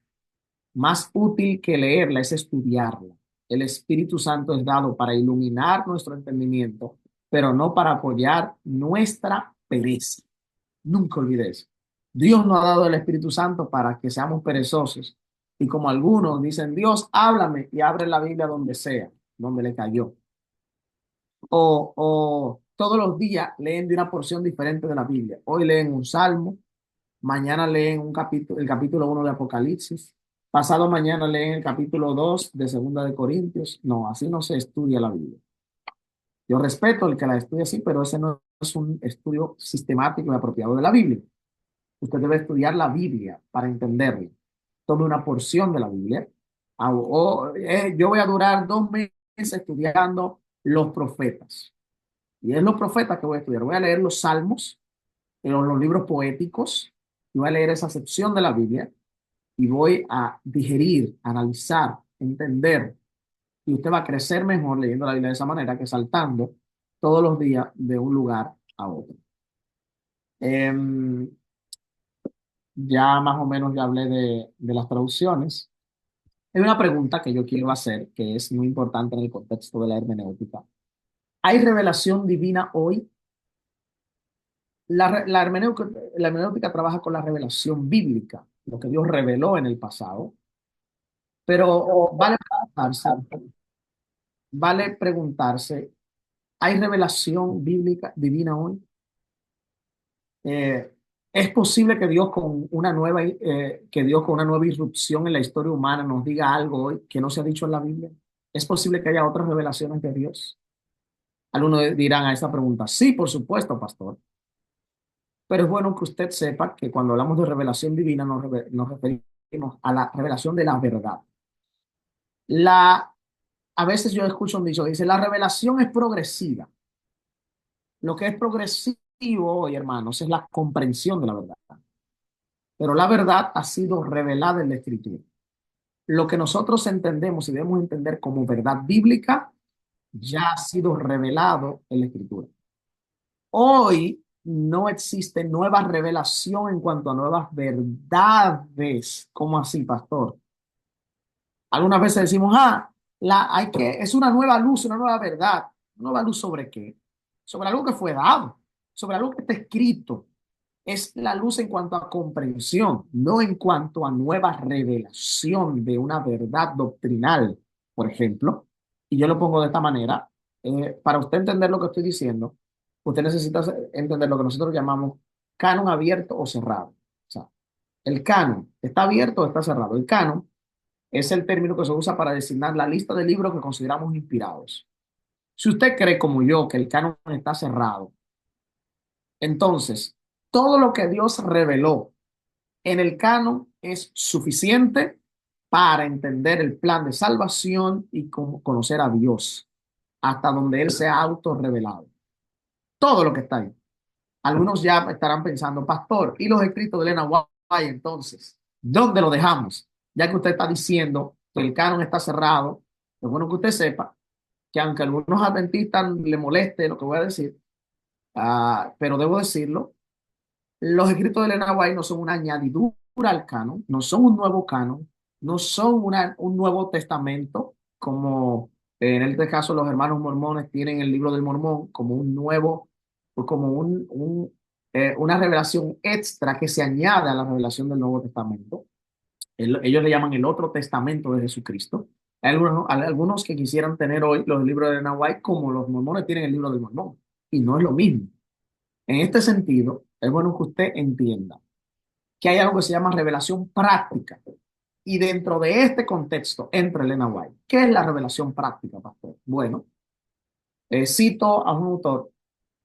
Más útil que leerla es estudiarla. El Espíritu Santo es dado para iluminar nuestro entendimiento, pero no para apoyar nuestra pereza. Nunca olvides. Dios nos ha dado el Espíritu Santo para que seamos perezosos. Y como algunos dicen, Dios, háblame, y abre la Biblia donde sea, donde le cayó. O todos los días leen de una porción diferente de la Biblia. Hoy leen un salmo, mañana leen un capítulo, el capítulo 1 de Apocalipsis, pasado mañana leen el capítulo 2 de Segunda de Corintios. No, así no se estudia la Biblia. Yo respeto el que la estudie así, pero ese no es un estudio sistemático y apropiado de la Biblia. Usted debe estudiar la Biblia para entenderla. Tome una porción de la Biblia. Yo voy a durar 2 meses estudiando los profetas. Y es los profetas que voy a estudiar. Voy a leer los salmos, los libros poéticos, y voy a leer esa sección de la Biblia y voy a digerir, analizar, entender. Y usted va a crecer mejor leyendo la Biblia de esa manera que saltando todos los días de un lugar a otro. Em, ya más o menos ya hablé de las traducciones. Hay una pregunta que yo quiero hacer que es muy importante en el contexto de la hermenéutica. ¿Hay revelación divina hoy? La hermenéutica trabaja con la revelación bíblica, lo que Dios reveló en el pasado, pero vale preguntarse, ¿hay revelación bíblica divina hoy? Eh, ¿Es posible que Dios con una nueva irrupción en la historia humana nos diga algo hoy que no se ha dicho en la Biblia? ¿Es posible que haya otras revelaciones de Dios? Algunos dirán a esa pregunta, sí, por supuesto, pastor. Pero es bueno que usted sepa que cuando hablamos de revelación divina nos referimos a la revelación de la verdad. La, a veces yo escucho un dicho que dice, la revelación es progresiva. Lo que es progresivo hoy, hermanos, es la comprensión de la verdad. Pero la verdad ha sido revelada en la Escritura. Lo que nosotros entendemos y debemos entender como verdad bíblica ya ha sido revelado en la Escritura. Hoy no existe nueva revelación en cuanto a nuevas verdades. ¿Cómo así, pastor? Algunas veces decimos, es una nueva luz, una nueva verdad. ¿Nueva luz sobre qué? Sobre algo que fue dado, sobre algo que está escrito. Es la luz en cuanto a comprensión, no en cuanto a nueva revelación de una verdad doctrinal, por ejemplo. Y yo lo pongo de esta manera. Para usted entender lo que estoy diciendo, usted necesita entender lo que nosotros llamamos canon abierto o cerrado. O sea, el canon está abierto o está cerrado. El canon es el término que se usa para designar la lista de libros que consideramos inspirados. Si usted cree como yo que el canon está cerrado, entonces todo lo que Dios reveló en el canon es suficiente para entender el plan de salvación y conocer a Dios, hasta donde Él se ha autorrevelado. Todo lo que está ahí. Algunos ya estarán pensando, pastor, ¿y los escritos de Elena White entonces? ¿Dónde lo dejamos? Ya que usted está diciendo que el canon está cerrado, es bueno que usted sepa que aunque a algunos adventistas le moleste lo que voy a decir, pero debo decirlo, los escritos de Elena White no son una añadidura al canon, no son un nuevo canon, no son un nuevo testamento, como en este caso los hermanos mormones tienen el libro del Mormón como un nuevo, como una revelación extra que se añade a la revelación del Nuevo Testamento. Ellos le llaman el otro testamento de Jesucristo. Hay algunos que quisieran tener hoy los libros de Elena White como los mormones tienen el libro del Mormón, y no es lo mismo. En este sentido, es bueno que usted entienda que hay algo que se llama revelación práctica. Y dentro de este contexto entra Elena White. ¿Qué es la revelación práctica, pastor? Bueno, cito a un autor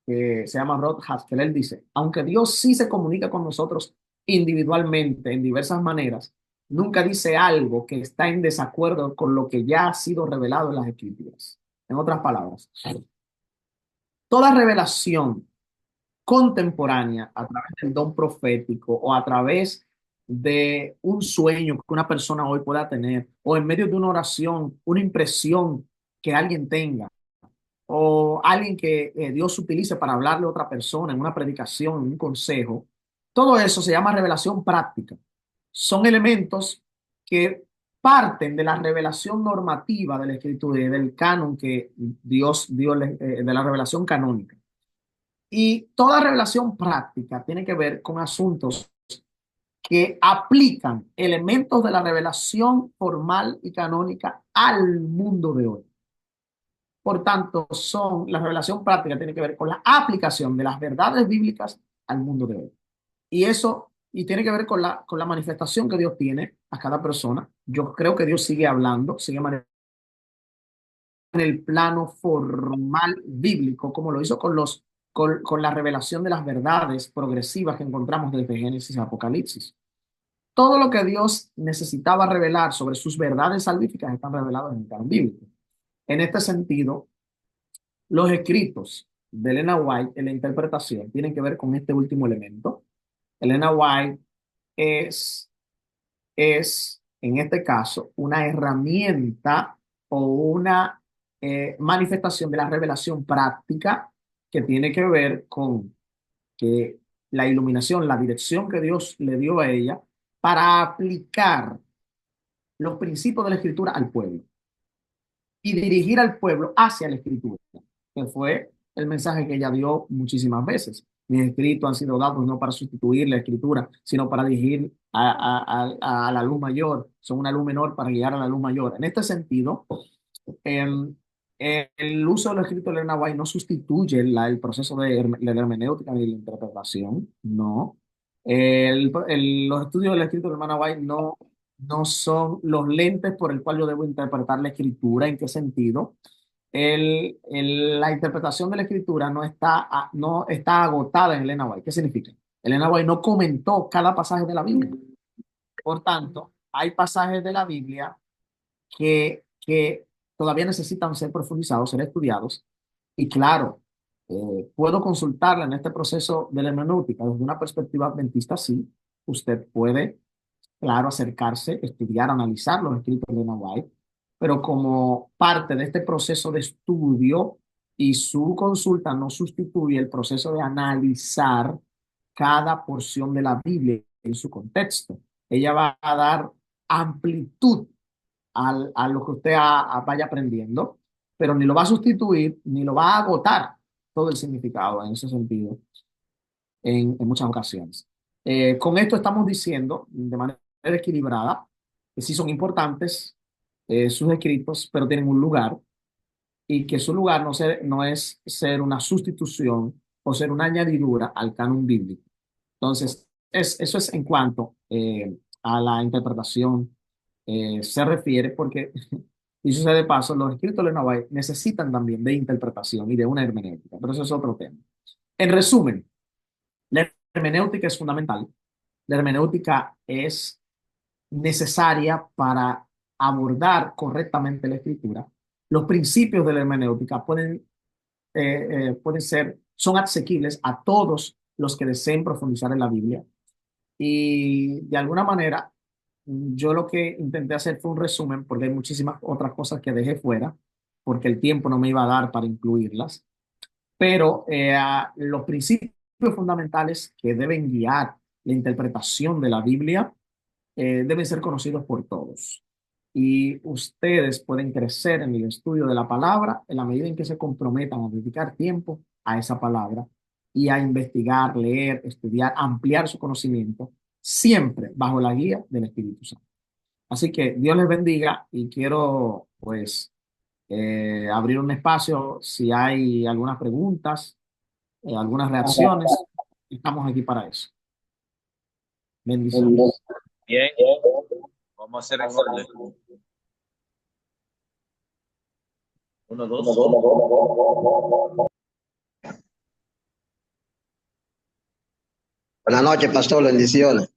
que se llama Rod Haskell. Él dice, aunque Dios sí se comunica con nosotros individualmente en diversas maneras, nunca dice algo que está en desacuerdo con lo que ya ha sido revelado en las Escrituras. En otras palabras, toda revelación contemporánea a través del don profético o a través de un sueño que una persona hoy pueda tener o en medio de una oración, una impresión que alguien tenga o alguien que Dios utilice para hablarle a otra persona en una predicación, en un consejo, todo eso se llama revelación práctica. Son elementos que parten de la revelación normativa de la Escritura y del canon que Dios dio, de la revelación canónica. Y toda revelación práctica tiene que ver con asuntos que aplican elementos de la revelación formal y canónica al mundo de hoy. Por tanto, la revelación práctica tiene que ver con la aplicación de las verdades bíblicas al mundo de hoy. Y eso, y tiene que ver con la manifestación que Dios tiene a cada persona. Yo creo que Dios sigue hablando, sigue manifestando en el plano formal bíblico, como lo hizo con la revelación de las verdades progresivas que encontramos desde Génesis a Apocalipsis. Todo lo que Dios necesitaba revelar sobre sus verdades salvíficas están revelados en el canon bíblico. En este sentido, los escritos de Elena White en la interpretación tienen que ver con este último elemento. Elena White es, en este caso, una herramienta o una manifestación de la revelación práctica que tiene que ver con que la iluminación, la dirección que Dios le dio a ella para aplicar los principios de la escritura al pueblo y dirigir al pueblo hacia la escritura, que fue el mensaje que ella dio muchísimas veces. Mis escritos han sido dados no para sustituir la escritura, sino para dirigir a la luz mayor. Son una luz menor para guiar a la luz mayor. En este sentido, eh, el uso de los escritos de Elena White no sustituye el proceso de la hermenéutica ni la interpretación, no. Los estudios del escrito de Elena White no son los lentes por el cual yo debo interpretar la escritura. ¿En qué sentido? La interpretación de la escritura no está agotada en Elena White. ¿Qué significa? Elena White no comentó cada pasaje de la Biblia. Por tanto, hay pasajes de la Biblia que todavía necesitan ser profundizados, ser estudiados. Y claro, puedo consultarla en este proceso de la hermenéutica desde una perspectiva adventista, sí. Usted puede, claro, acercarse, estudiar, analizar los escritos de Elena White, pero como parte de este proceso de estudio y su consulta no sustituye el proceso de analizar cada porción de la Biblia en su contexto. Ella va a dar amplitud a lo que usted vaya aprendiendo, pero ni lo va a sustituir, ni lo va a agotar todo el significado en ese sentido, en muchas ocasiones. Con esto estamos diciendo de manera equilibrada que sí son importantes sus escritos, pero tienen un lugar y que su lugar no es ser una sustitución o ser una añadidura al canon bíblico. Entonces, eso es en cuanto a la interpretación se refiere, porque, y sucede de paso, los escritos de White necesitan también de interpretación y de una hermenéutica, pero eso es otro tema. En resumen, la hermenéutica es fundamental. La hermenéutica es necesaria para abordar correctamente la escritura. Los principios de la hermenéutica son asequibles a todos los que deseen profundizar en la Biblia. Y de alguna manera, yo lo que intenté hacer fue un resumen, porque hay muchísimas otras cosas que dejé fuera, porque el tiempo no me iba a dar para incluirlas, pero los principios fundamentales que deben guiar la interpretación de la Biblia deben ser conocidos por todos. Y ustedes pueden crecer en el estudio de la palabra en la medida en que se comprometan a dedicar tiempo a esa palabra y a investigar, leer, estudiar, ampliar su conocimiento, siempre bajo la guía del Espíritu Santo. Así que Dios les bendiga y quiero pues abrir un espacio si hay algunas preguntas, algunas reacciones. Estamos aquí para eso. Bendiciones. Bien, vamos a hacer examen. Uno, dos. Buenas noches, pastor, bendiciones.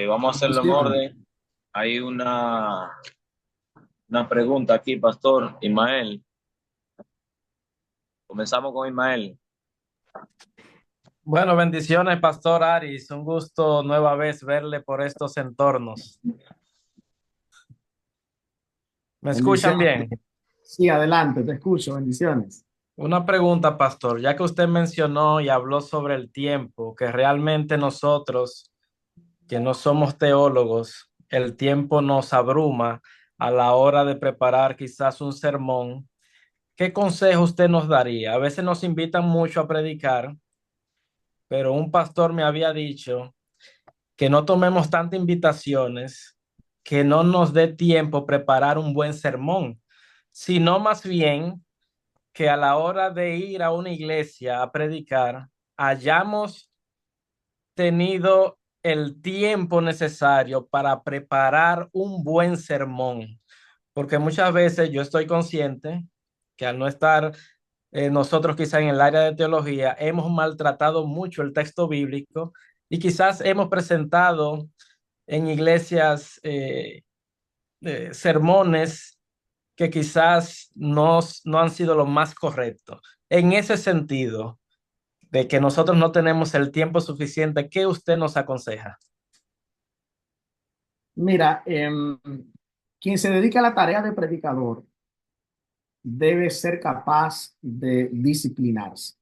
Vamos a hacerlo en Bendiciones. orden. Hay una pregunta aquí, Pastor Ismael. Comenzamos con Ismael. Bueno, bendiciones, Pastor Aris. Un gusto nueva vez verle por estos entornos. ¿Me escuchan Bendiciones. bien? Sí, adelante, te escucho. Bendiciones. Una pregunta, Pastor. Ya que usted mencionó y habló sobre el tiempo, que realmente nosotros, que no somos teólogos, el tiempo nos abruma a la hora de preparar quizás un sermón. ¿Qué consejo usted nos daría? A veces nos invitan mucho a predicar, pero un pastor me había dicho que no tomemos tantas invitaciones, que no nos dé tiempo preparar un buen sermón, sino más bien que a la hora de ir a una iglesia a predicar, hayamos tenido el tiempo necesario para preparar un buen sermón. Porque muchas veces yo estoy consciente que al no estar nosotros quizá en el área de teología hemos maltratado mucho el texto bíblico y quizás hemos presentado en iglesias sermones que quizás no han sido los más correctos. En ese sentido, de que nosotros no tenemos el tiempo suficiente, ¿qué usted nos aconseja? Mira, quien se dedica a la tarea de predicador debe ser capaz de disciplinarse.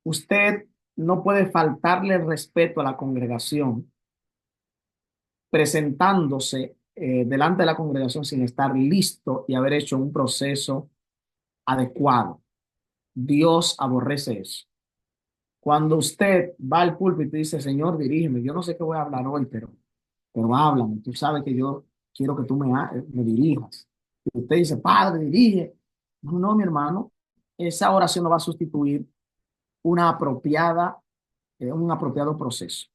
Usted no puede faltarle el respeto a la congregación presentándose delante de la congregación sin estar listo y haber hecho un proceso adecuado. Dios aborrece eso. Cuando usted va al púlpito y dice, Señor, dirígeme, yo no sé qué voy a hablar hoy, pero háblame, tú sabes que yo quiero que tú me dirijas. Y usted dice, Padre, dirige. No, no, mi hermano, esa oración no va a sustituir una apropiada, un apropiado proceso.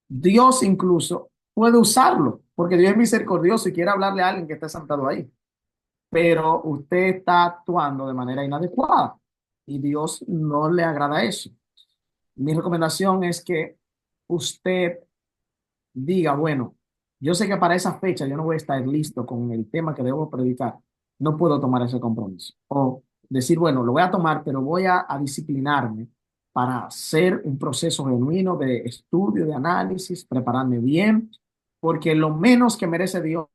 Dios incluso puede usarlo, porque Dios es misericordioso y quiere hablarle a alguien que está sentado ahí, pero usted está actuando de manera inadecuada y Dios no le agrada eso. Mi recomendación es que usted diga, bueno, yo sé que para esa fecha yo no voy a estar listo con el tema que debo predicar, no puedo tomar ese compromiso. O decir, bueno, lo voy a tomar, pero voy a disciplinarme para hacer un proceso genuino de estudio, de análisis, prepararme bien, porque lo menos que merece Dios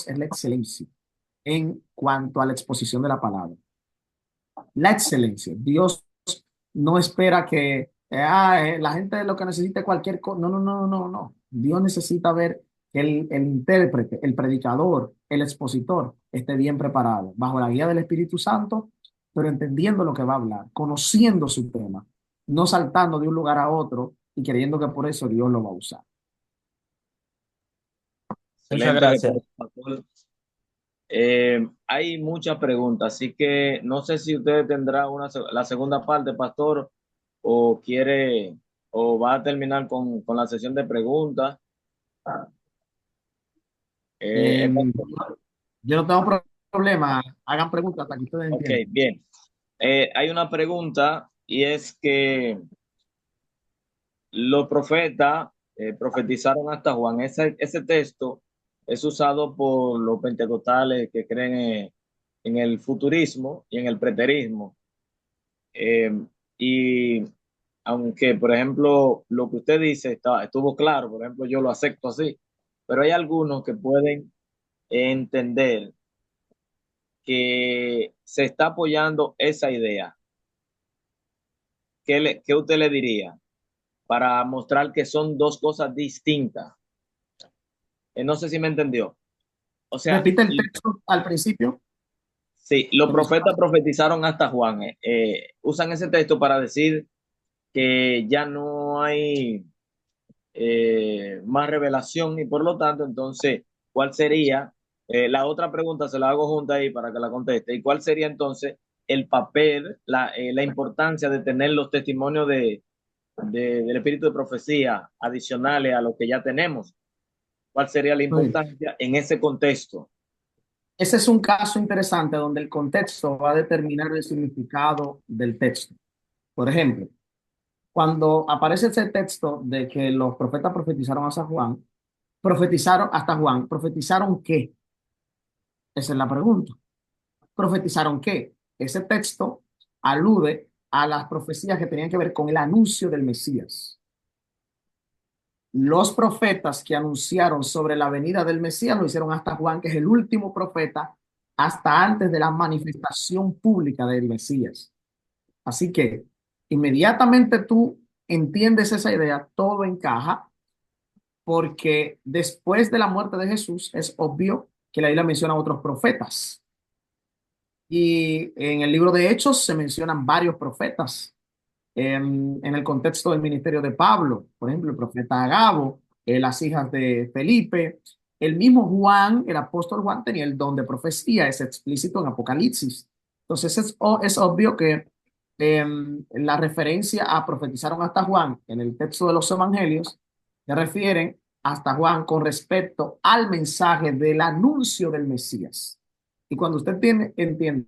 es la excelencia en cuanto a la exposición de la palabra. La excelencia. Dios no espera que la gente lo que necesite cualquier cosa. No, no, no, no, no. Dios necesita ver que el intérprete, el predicador, el expositor esté bien preparado, bajo la guía del Espíritu Santo, pero entendiendo lo que va a hablar, conociendo su tema, no saltando de un lugar a otro y creyendo que por eso Dios lo va a usar. Muchas Excelente gracias. respuesta, Pastor. Hay muchas preguntas, así que no sé si usted tendrá la segunda parte, Pastor, o quiere, o va a terminar con la sesión de preguntas. Eh, Pastor. yo no tengo problema, hagan preguntas hasta que ustedes Ok, entiendan. bien. Hay una pregunta y es que los profetas profetizaron hasta Juan. Ese texto es usado por los pentecostales que creen en el futurismo y en el preterismo. Eh, y aunque, por ejemplo, lo que usted dice estuvo claro, por ejemplo, yo lo acepto así, pero hay algunos que pueden entender que se está apoyando esa idea. ¿Qué usted le diría para mostrar que son dos cosas distintas? No sé si me entendió. O sea, Repite el texto al principio sí, los que profetas mencionaste. profetizaron hasta Juan. Usan ese texto para decir que ya no hay más revelación y por lo tanto, entonces, ¿cuál sería? La otra pregunta se la hago junta ahí para que la conteste. ¿Y cuál sería entonces el papel, la importancia de tener los testimonios del espíritu de profecía adicionales a lo que ya tenemos? ¿Cuál sería la Muy bien. importancia en ese contexto? Ese es un caso interesante donde el contexto va a determinar el significado del texto. Por ejemplo, Cuando aparece ese texto de que los profetas profetizaron hasta Juan, ¿profetizaron qué? Esa es la pregunta. ¿Profetizaron qué? Ese texto alude a las profecías que tenían que ver con el anuncio del Mesías. Los profetas que anunciaron sobre la venida del Mesías lo hicieron hasta Juan, que es el último profeta hasta antes de la manifestación pública del Mesías. Así que inmediatamente tú entiendes esa idea, todo encaja, porque después de la muerte de Jesús es obvio que la Biblia menciona a otros profetas. Y en el libro de Hechos se mencionan varios profetas en el contexto del ministerio de Pablo, por ejemplo, el profeta Agabo, las hijas de Felipe, el mismo Juan, el apóstol Juan tenía el don de profecía, es explícito en Apocalipsis. Entonces es obvio que la referencia a profetizaron hasta Juan en el texto de los evangelios se refieren hasta Juan con respecto al mensaje del anuncio del Mesías. Y cuando usted entiende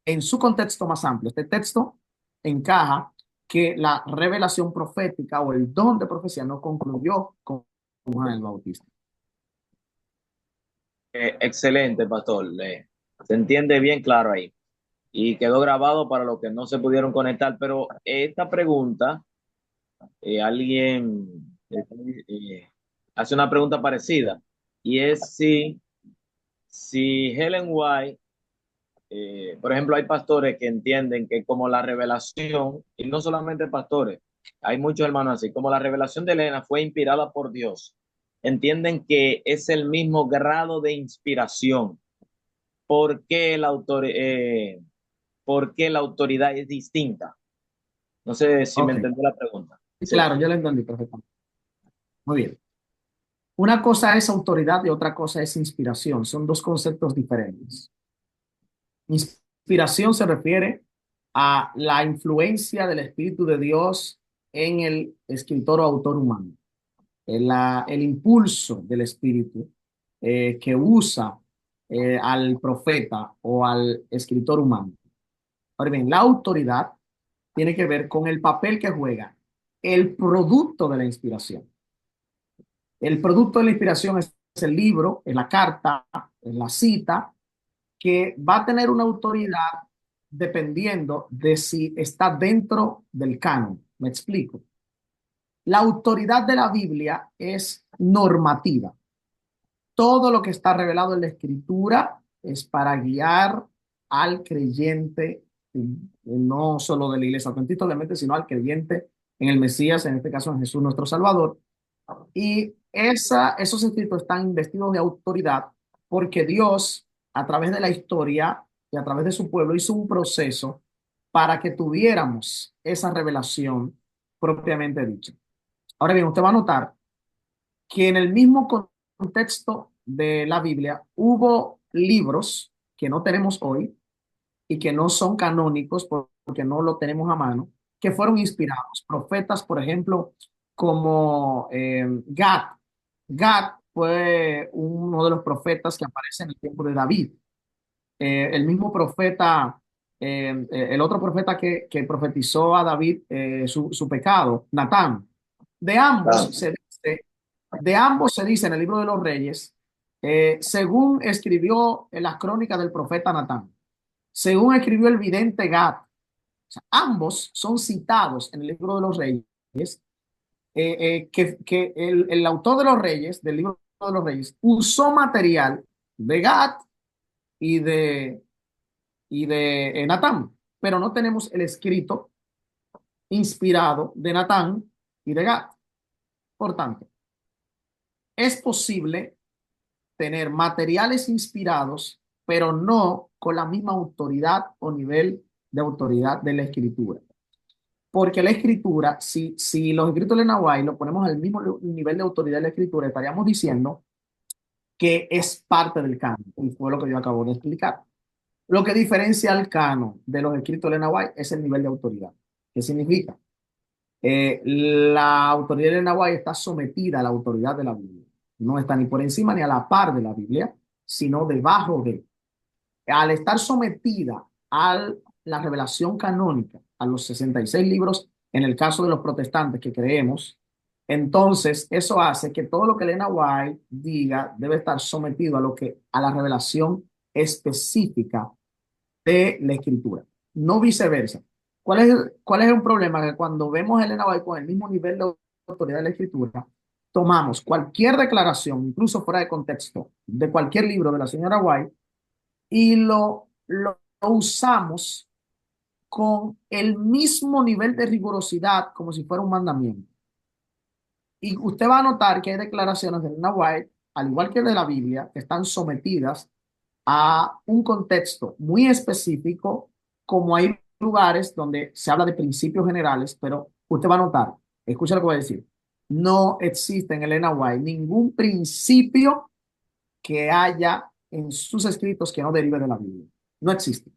en su contexto más amplio, este texto encaja que la revelación profética o el don de profecía no concluyó con Juan el Bautista. Excelente, pastor. Se entiende bien claro ahí. Y quedó grabado para los que no se pudieron conectar. Pero esta pregunta, alguien hace una pregunta parecida. Y es si Helen White, por ejemplo, hay pastores que entienden que como la revelación, y no solamente pastores, hay muchos hermanos así, como la revelación de Elena fue inspirada por Dios, entienden que es el mismo grado de inspiración. ¿Por qué por qué la autoridad es distinta? No sé si me Ok, entendió la pregunta. Sí. claro, yo lo entendí perfectamente. Muy bien. Una cosa es autoridad y otra cosa es inspiración. Son dos conceptos diferentes. Inspiración se refiere a la influencia del Espíritu de Dios en el escritor o autor humano. El impulso del Espíritu que usa al profeta o al escritor humano. Ahora bien, la autoridad tiene que ver con el papel que juega el producto de la inspiración. El producto de la inspiración es el libro, es la carta, es la cita, que va a tener una autoridad dependiendo de si está dentro del canon. Me explico. La autoridad de la Biblia es normativa. Todo lo que está revelado en la Escritura es para guiar al creyente, no solo de la Iglesia Adventista, obviamente, sino al creyente en el Mesías, en este caso en Jesús nuestro Salvador. Y esos escritos están investidos de autoridad porque Dios, a través de la historia y a través de su pueblo, hizo un proceso para que tuviéramos esa revelación propiamente dicha. Ahora bien, usted va a notar que en el mismo contexto de la Biblia hubo libros que no tenemos hoy y que no son canónicos porque no lo tenemos a mano, que fueron inspirados. Profetas, por ejemplo, como Gad. Gad fue uno de los profetas que aparece en el tiempo de David. El mismo profeta, el otro profeta que profetizó a David su pecado, Natán. De ambos Ah, se dice, de ambos se dice en el libro de los Reyes, según escribió en las crónicas del profeta Natán, según escribió el vidente Gad. O sea, ambos son citados en el libro de los Reyes, que el autor de los Reyes, del libro de los Reyes, usó material de Gad y de Natán, pero no tenemos el escrito inspirado de Natán y de Gad. Por tanto, es posible tener materiales inspirados, pero no con la misma autoridad o nivel de autoridad de la escritura. Porque la escritura, si los escritos de Nahuatl lo ponemos al mismo nivel de autoridad de la escritura, estaríamos diciendo que es parte del canon, y fue lo que yo acabo de explicar. Lo que diferencia al canon de los escritos de Nahuatl es el nivel de autoridad. ¿Qué significa? La autoridad de Nahuatl está sometida a la autoridad de la Biblia. No está ni por encima ni a la par de la Biblia, sino debajo de. Al estar sometida a la revelación canónica, a los 66 libros en el caso de los protestantes que creemos, entonces eso hace que todo lo que Elena White diga debe estar sometido a la revelación específica de la escritura, no viceversa. ¿Cuál es un problema? Que cuando vemos a Elena White con el mismo nivel de autoridad de la escritura, tomamos cualquier declaración, incluso fuera de contexto, de cualquier libro de la señora White y lo usamos con el mismo nivel de rigurosidad como si fuera un mandamiento. Y usted va a notar que hay declaraciones de Elena White, al igual que de la Biblia, que están sometidas a un contexto muy específico, como hay lugares donde se habla de principios generales, pero usted va a notar, escucha lo que voy a decir, no existe en Elena White ningún principio que haya en sus escritos que no derive de la Biblia. No existe,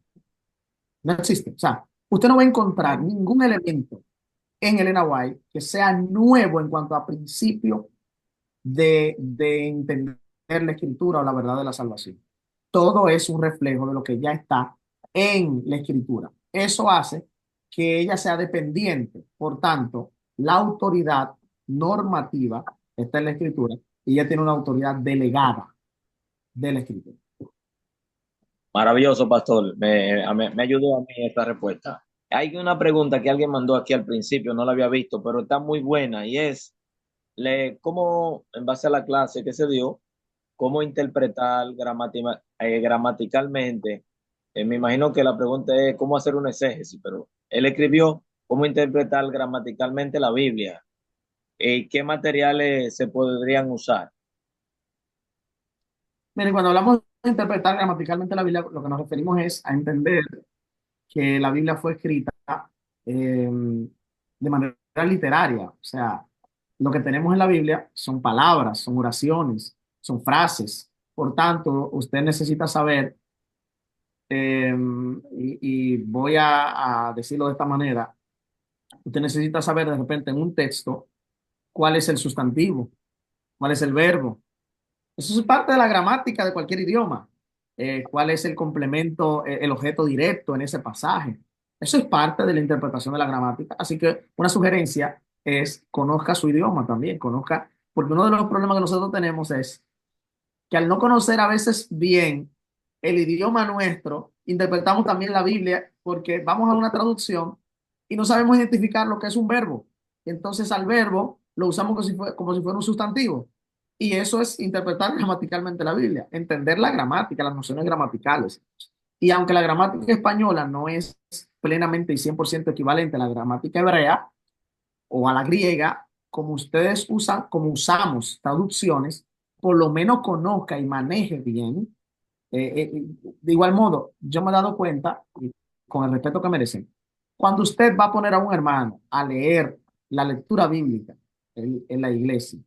no existe. O sea, usted no va a encontrar ningún elemento en Elena White que sea nuevo en cuanto a principio de entender la escritura o la verdad de la salvación. Todo es un reflejo de lo que ya está en la escritura. Eso hace que ella sea dependiente. Por tanto, la autoridad normativa está en la escritura y ella tiene una autoridad delegada de la escritura. Maravilloso, pastor. Me ayudó a mí esta respuesta. Hay una pregunta que alguien mandó aquí al principio, no la había visto, pero está muy buena y es, ¿cómo, en base a la clase que se dio, cómo interpretar gramaticalmente? Me imagino que la pregunta es cómo hacer un exégesis, pero él escribió cómo interpretar gramaticalmente la Biblia. ¿Qué materiales se podrían usar? Miren, cuando hablamos de interpretar gramaticalmente la Biblia, lo que nos referimos es a entender que la Biblia fue escrita de manera literaria. O sea, lo que tenemos en la Biblia son palabras, son oraciones, son frases. Por tanto, usted necesita saber, y voy a decirlo de esta manera, usted necesita saber de repente en un texto cuál es el sustantivo, cuál es el verbo. Eso es parte de la gramática de cualquier idioma. ¿Cuál es el complemento, el objeto directo en ese pasaje? Eso es parte de la interpretación de la gramática. Así que una sugerencia es conozca su idioma también, conozca, porque uno de los problemas que nosotros tenemos es que al no conocer a veces bien el idioma nuestro, interpretamos también la Biblia porque vamos a una traducción y no sabemos identificar lo que es un verbo. Y entonces al verbo lo usamos como si fuera un sustantivo. Y eso es interpretar gramaticalmente la Biblia, entender la gramática, las nociones gramaticales. Y aunque la gramática española no es plenamente y 100% equivalente a la gramática hebrea o a la griega, como ustedes usan, como usamos traducciones, por lo menos conozca y maneje bien. De igual modo, yo me he dado cuenta, y con el respeto que merecen, cuando usted va a poner a un hermano a leer la lectura bíblica en la iglesia,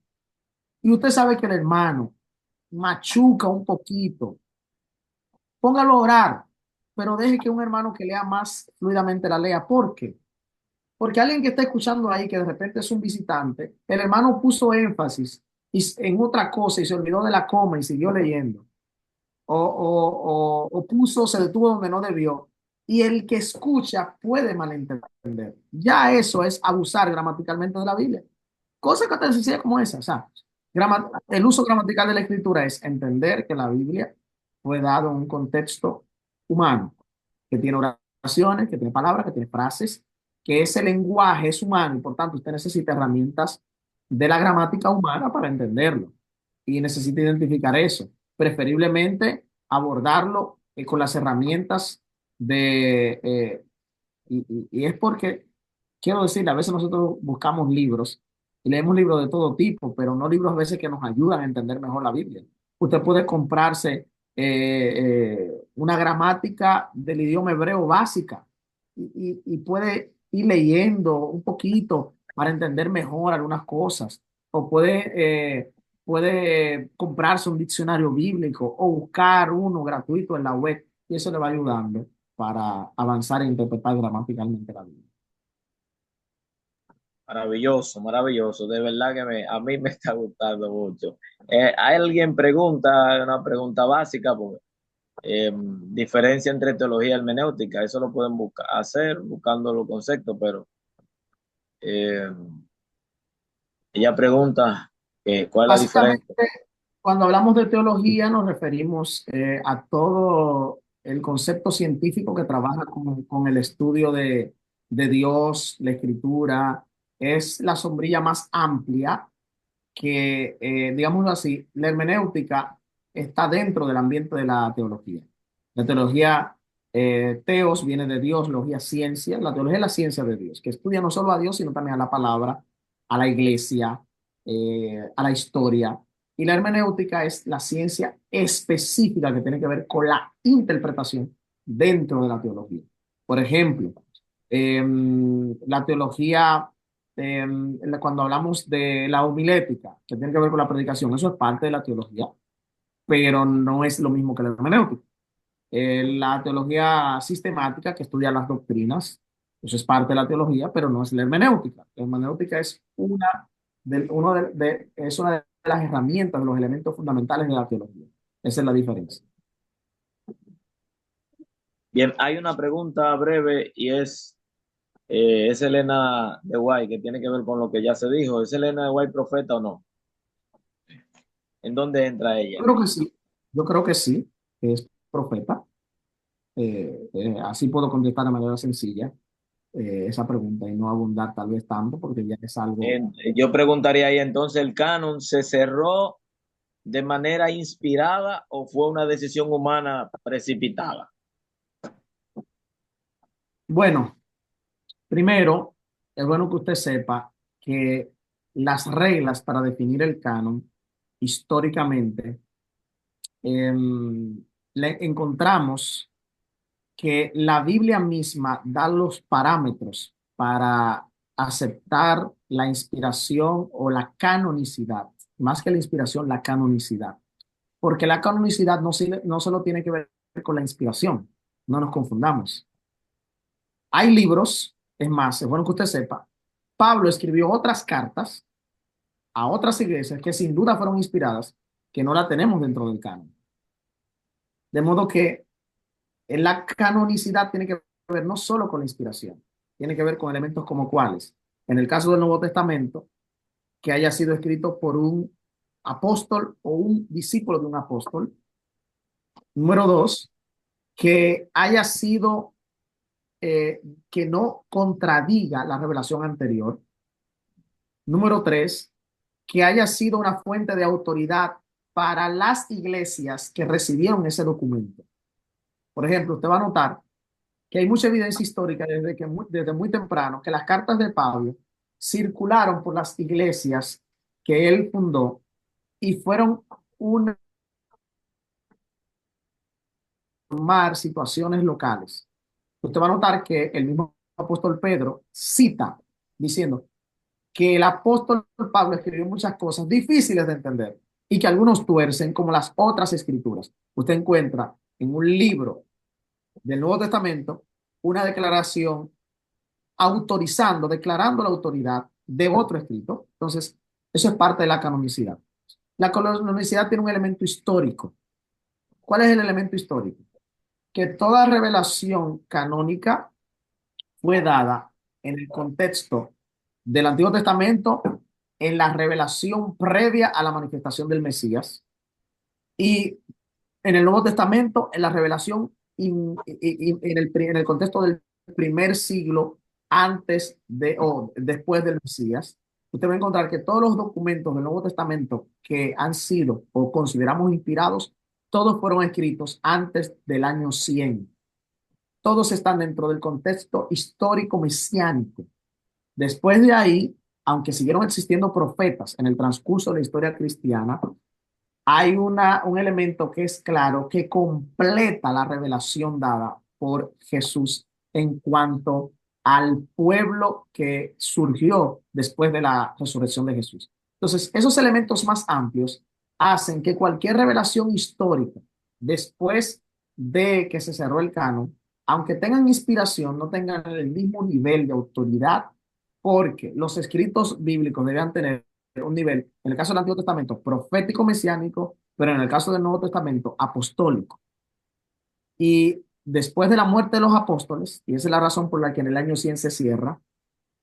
y usted sabe que el hermano machuca un poquito, póngalo a orar, pero deje que un hermano que lea más fluidamente la lea. ¿Por qué? Porque alguien que está escuchando ahí, que de repente es un visitante, el hermano puso énfasis en otra cosa y se olvidó de la coma y siguió leyendo. Se detuvo donde no debió. Y el que escucha puede malentender. Ya eso es abusar gramaticalmente de la Biblia. Cosa que tan sencilla como esa. O sea, el uso gramatical de la escritura es entender que la Biblia fue dado en un contexto humano, que tiene oraciones, que tiene palabras, que tiene frases, que ese lenguaje es humano y por tanto usted necesita herramientas de la gramática humana para entenderlo y necesita identificar eso. Preferiblemente abordarlo con las herramientas de... y es porque, quiero decir, a veces nosotros buscamos libros y leemos libros de todo tipo, pero no libros a veces que nos ayudan a entender mejor la Biblia. Usted puede comprarse una gramática del idioma hebreo básica y puede ir leyendo un poquito para entender mejor algunas cosas. O puede comprarse un diccionario bíblico o buscar uno gratuito en la web y eso le va ayudando para avanzar e interpretar gramaticalmente la Biblia. Maravilloso, maravilloso. De verdad que a mí me está gustando mucho. Alguien pregunta, una pregunta básica, porque, diferencia entre teología y hermenéutica, eso lo pueden hacer buscando los conceptos, pero Eh, ella pregunta cuál es la Básicamente, diferencia. cuando hablamos de teología, nos referimos a todo el concepto científico que trabaja con el estudio de Dios, la escritura. Es la sombrilla más amplia que, digámoslo así, la hermenéutica está dentro del ambiente de la teología. La teología, teos, viene de Dios, logía, ciencia. La teología es la ciencia de Dios, que estudia no solo a Dios, sino también a la palabra, a la iglesia, a la historia. Y la hermenéutica es la ciencia específica que tiene que ver con la interpretación dentro de la teología. Por ejemplo, la teología, cuando hablamos de la homilética, que tiene que ver con la predicación, eso es parte de la teología, pero no es lo mismo que la hermenéutica. La teología sistemática, que estudia las doctrinas, eso es parte de la teología, pero no es la hermenéutica. La hermenéutica es es una de las herramientas, de los elementos fundamentales de la teología. Esa es la diferencia. Bien, hay una pregunta breve y es Elena de White, que tiene que ver con lo que ya se dijo. ¿Es Elena de White profeta o no? ¿En dónde entra Yo ella? creo que sí, yo creo que sí, que es profeta. Así puedo contestar de manera sencilla esa pregunta y no abundar tal vez tanto porque ya es algo. Yo preguntaría ahí entonces, ¿el canon se cerró de manera inspirada o fue una decisión humana precipitada? Bueno, primero, es bueno que usted sepa que las reglas para definir el canon históricamente le encontramos que la Biblia misma da los parámetros para aceptar la inspiración o la canonicidad, más que la inspiración, la canonicidad. Porque la canonicidad no solo tiene que ver con la inspiración, no nos confundamos. Hay libros, es más, es bueno que usted sepa, Pablo escribió otras cartas a otras iglesias que sin duda fueron inspiradas, que no la tenemos dentro del canon. De modo que la canonicidad tiene que ver no solo con la inspiración, tiene que ver con elementos como cuáles. En el caso del Nuevo Testamento, que haya sido escrito por un apóstol o un discípulo de un apóstol. Número dos, que haya sido, que no contradiga la revelación anterior. Número tres, que haya sido una fuente de autoridad para las iglesias que recibieron ese documento. Por ejemplo, usted va a notar que hay mucha evidencia histórica desde muy temprano que las cartas de Pablo circularon por las iglesias que él fundó y fueron una situaciones locales. Usted va a notar que el mismo apóstol Pedro cita diciendo que el apóstol Pablo escribió muchas cosas difíciles de entender y que algunos tuercen como las otras escrituras. Usted encuentra en un libro del Nuevo Testamento una declaración autorizando, declarando la autoridad de otro escrito. Entonces, eso es parte de la canonicidad. La canonicidad tiene un elemento histórico. ¿Cuál es el elemento histórico? Que toda revelación canónica fue dada en el contexto del Antiguo Testamento, en la revelación previa a la manifestación del Mesías, y en el Nuevo Testamento, en la revelación en el contexto del primer siglo antes de o después del Mesías. Usted va a encontrar que todos los documentos del Nuevo Testamento que han sido o consideramos inspirados, todos fueron escritos antes del año 100. Todos están dentro del contexto histórico mesiánico. Después de ahí, aunque siguieron existiendo profetas en el transcurso de la historia cristiana, hay un elemento que es claro, que completa la revelación dada por Jesús en cuanto al pueblo que surgió después de la resurrección de Jesús. Entonces, esos elementos más amplios hacen que cualquier revelación histórica después de que se cerró el canon, aunque tengan inspiración, no tengan el mismo nivel de autoridad, porque los escritos bíblicos deben tener un nivel, en el caso del Antiguo Testamento, profético mesiánico, pero en el caso del Nuevo Testamento, apostólico. Y después de la muerte de los apóstoles, y esa es la razón por la que en el año 100 se cierra,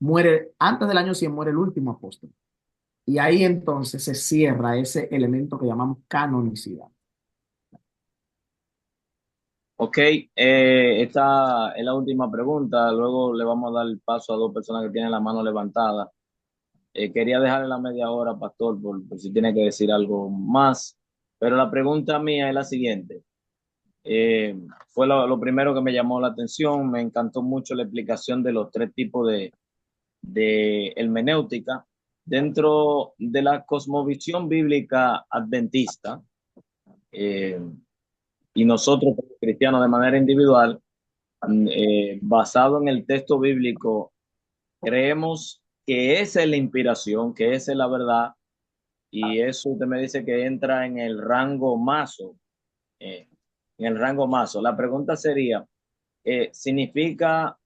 muere, antes del año 100 muere el último apóstol. Y ahí entonces se cierra ese elemento que llamamos canonicidad. Ok, esta es la última pregunta. Luego le vamos a dar el paso a dos personas que tienen la mano levantada. Quería dejarle la media hora, pastor, por si tiene que decir algo más. Pero la pregunta mía es la siguiente. Eh, Fue lo primero que me llamó la atención. Me encantó mucho la explicación de los tres tipos de hermenéutica dentro de la cosmovisión bíblica adventista. eh, y nosotros como cristianos de manera individual, basado en el texto bíblico, creemos que esa es la inspiración, que esa es la verdad, y eso usted me dice que entra en el rango maso, eh, en el rango maso. La pregunta sería, ¿significa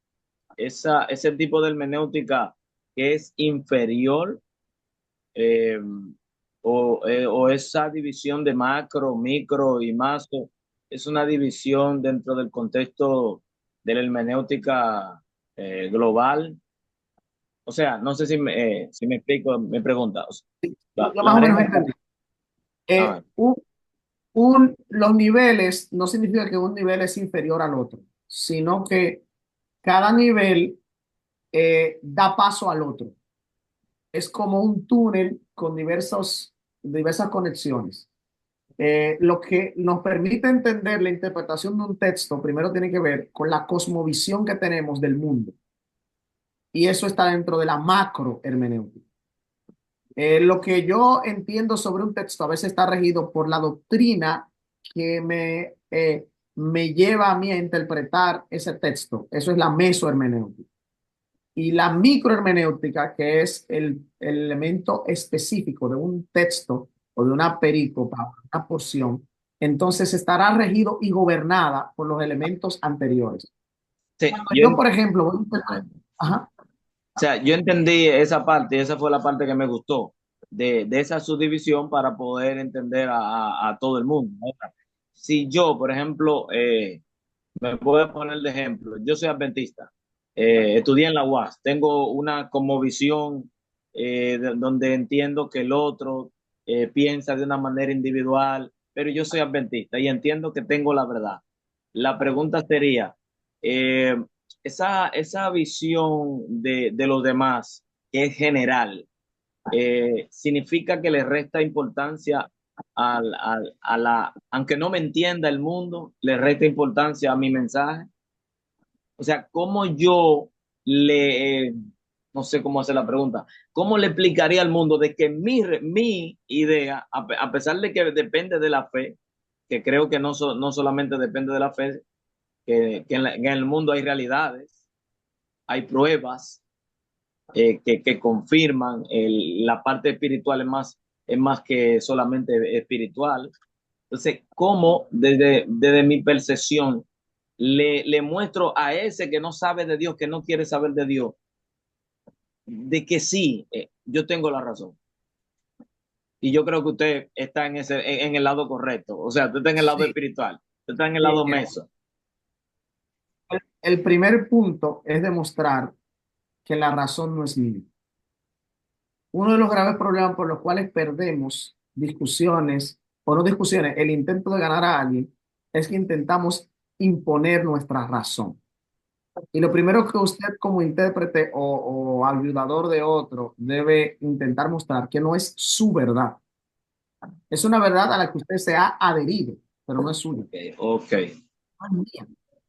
ese tipo de hermenéutica que es inferior, eh, o esa división de macro, micro y maso es una división dentro del contexto de la hermenéutica global? O sea, no sé si me explico mi pregunta. O sea, Yo la más o menos manera. entendí. Ah, Los niveles no significa que un nivel es inferior al otro, sino que cada nivel da paso al otro. Es como un túnel con diversas conexiones. Lo que nos permite entender la interpretación de un texto, primero tiene que ver con la cosmovisión que tenemos del mundo. Y eso está dentro de la macro hermenéutica. Lo que yo entiendo sobre un texto a veces está regido por la doctrina que me lleva a mí a interpretar ese texto. Eso es la mesohermenéutica. Y la microhermenéutica, que es el elemento específico de un texto o de una perícopa, una porción, entonces estará regido y gobernada por los elementos anteriores. sí, Cuando yo, por ejemplo, voy a interpretar, ajá, o sea, yo entendí esa parte y esa fue la parte que me gustó de esa subdivisión para poder entender a todo el mundo, ¿no? Si yo, por ejemplo, me voy a poner de ejemplo, yo soy adventista, estudié en la UAS, tengo una como visión, donde entiendo que el otro piensa de una manera individual, pero yo soy adventista y entiendo que tengo la verdad. La pregunta sería, eh, esa visión de los demás, que es general, significa que le resta importancia aunque no me entienda el mundo, le resta importancia a mi mensaje. O sea, ¿cómo yo no sé cómo hacer la pregunta, cómo le explicaría al mundo de que mi idea, a pesar de que depende de la fe, que creo que no solamente depende de la fe, que en el mundo hay realidades, hay pruebas, que confirman la parte espiritual es más que solamente espiritual. Entonces, ¿cómo desde mi percepción le muestro a ese que no sabe de Dios, que no quiere saber de Dios, de que sí, yo tengo la razón? Y yo creo que usted está en el lado correcto. O sea, usted está en el lado sí, espiritual, usted está en el sí, lado mira, meso. el primer punto es demostrar que la razón no es mía. Uno de los graves problemas por los cuales perdemos discusiones, o no discusiones, el intento de ganar a alguien, es que intentamos imponer nuestra razón. Y lo primero que usted como intérprete o ayudador de otro debe intentar mostrar que no es su verdad. Es una verdad a la que usted se ha adherido, pero no es suya. Ok. No es mía.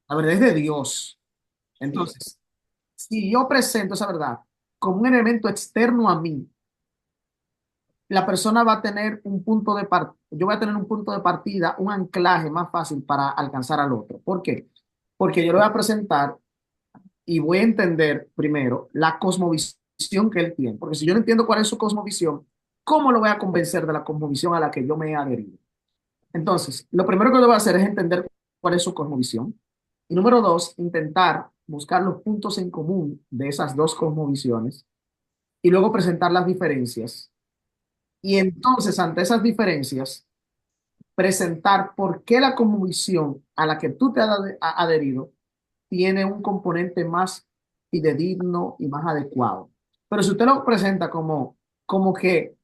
La verdad es de Dios. Entonces, si yo presento esa verdad como un elemento externo a mí, la persona va a tener un punto de partida, yo voy a tener un punto de partida, un anclaje más fácil para alcanzar al otro. ¿Por qué? Porque yo le voy a presentar y voy a entender primero la cosmovisión que él tiene. Porque si yo no entiendo cuál es su cosmovisión, ¿cómo lo voy a convencer de la cosmovisión a la que yo me he adherido? Entonces, lo primero que yo voy a hacer es entender cuál es su cosmovisión. Y número dos, intentar buscar los puntos en común de esas dos cosmovisiones y luego presentar las diferencias. Y entonces, ante esas diferencias, presentar por qué la cosmovisión a la que tú te has adherido tiene un componente más y de digno y más adecuado. Pero si usted lo presenta como que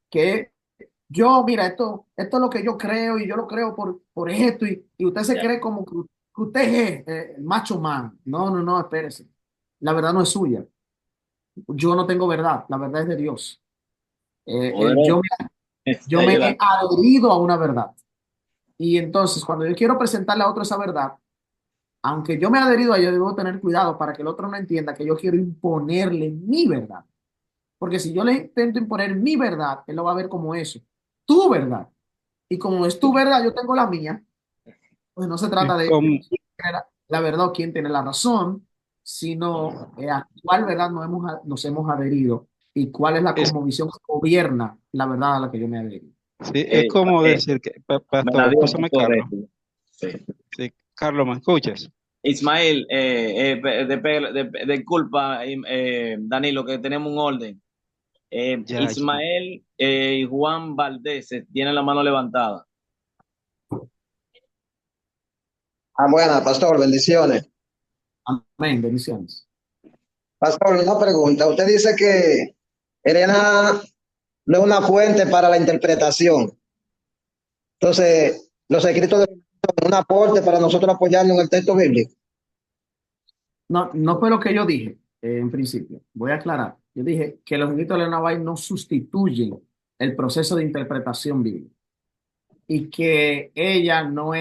yo, mira, esto es lo que yo creo y yo lo creo por esto y usted se Ya. cree como que usted es el macho man. No, no, no, espérese. La verdad no es suya. Yo no tengo verdad, la verdad es de Dios. Poderoso. Yo Está me he ayudando. adherido a una verdad. Y entonces, cuando yo quiero presentarle a otro esa verdad, aunque yo me he adherido a ello, debo tener cuidado para que el otro no entienda que yo quiero imponerle mi verdad. Porque si yo le intento imponer mi verdad, él lo va a ver como eso, tu verdad. Y como es tu verdad, yo tengo la mía, pues no se Es trata de como, quién tiene la verdad o quién tiene la razón, sino a cuál verdad nos hemos adherido y cuál es la es, cosmovisión que gobierna la verdad a la que yo me adherí. sí, es como Eh, decir que, Me la pastor, dio escúchame, Pastor Carlos. Héctor. Sí. Sí, Carlos, ¿me escuchas? Ismael, disculpa, Danilo, que tenemos un orden. Ya, ya. Ismael y Juan Valdés tienen la mano levantada. Buena, pastor, bendiciones. Amén, bendiciones. Pastor, una pregunta. Usted dice que Elena no es una fuente para la interpretación. Entonces, los escritos de son un aporte para nosotros apoyarnos en el texto bíblico. No, no fue lo que yo dije en principio. Voy a aclarar. Yo dije que los escritos de Elena White no sustituyen el proceso de interpretación bíblica y que ella no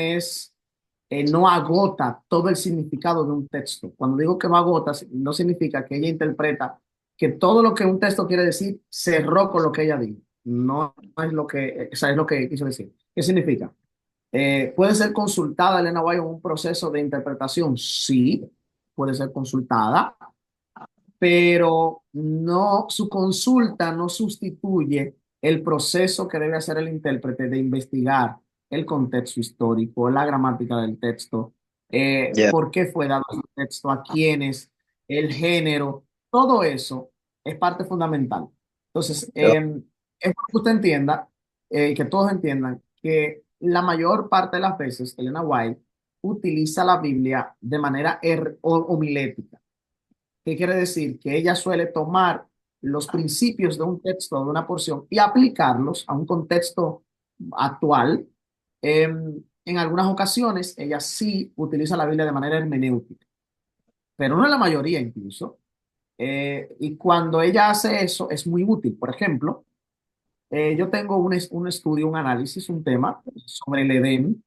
agota todo el significado de un texto. Cuando digo que no agota, no significa que ella interpreta que todo lo que un texto quiere decir cerró con lo que ella dijo. No es lo que, o sea, es lo que quiso decir. ¿Qué significa? ¿Puede ser consultada Elena White en un proceso de interpretación? Sí, puede ser consultada, pero no, su consulta no sustituye el proceso que debe hacer el intérprete de investigar el contexto histórico, la gramática del texto, Ya. por qué fue dado ese texto, a quiénes, el género, todo eso es parte fundamental. Entonces, es para que usted entienda, que todos entiendan que la mayor parte de las veces Elena White utiliza la Biblia de manera homilética. ¿Qué quiere decir? Que ella suele tomar los principios de un texto, de una porción, y aplicarlos a un contexto actual. En algunas ocasiones, ella sí utiliza la Biblia de manera hermenéutica, pero no en la mayoría incluso. Y cuando ella hace eso, es muy útil. Por ejemplo, yo tengo un estudio, un análisis, un tema sobre el Edén,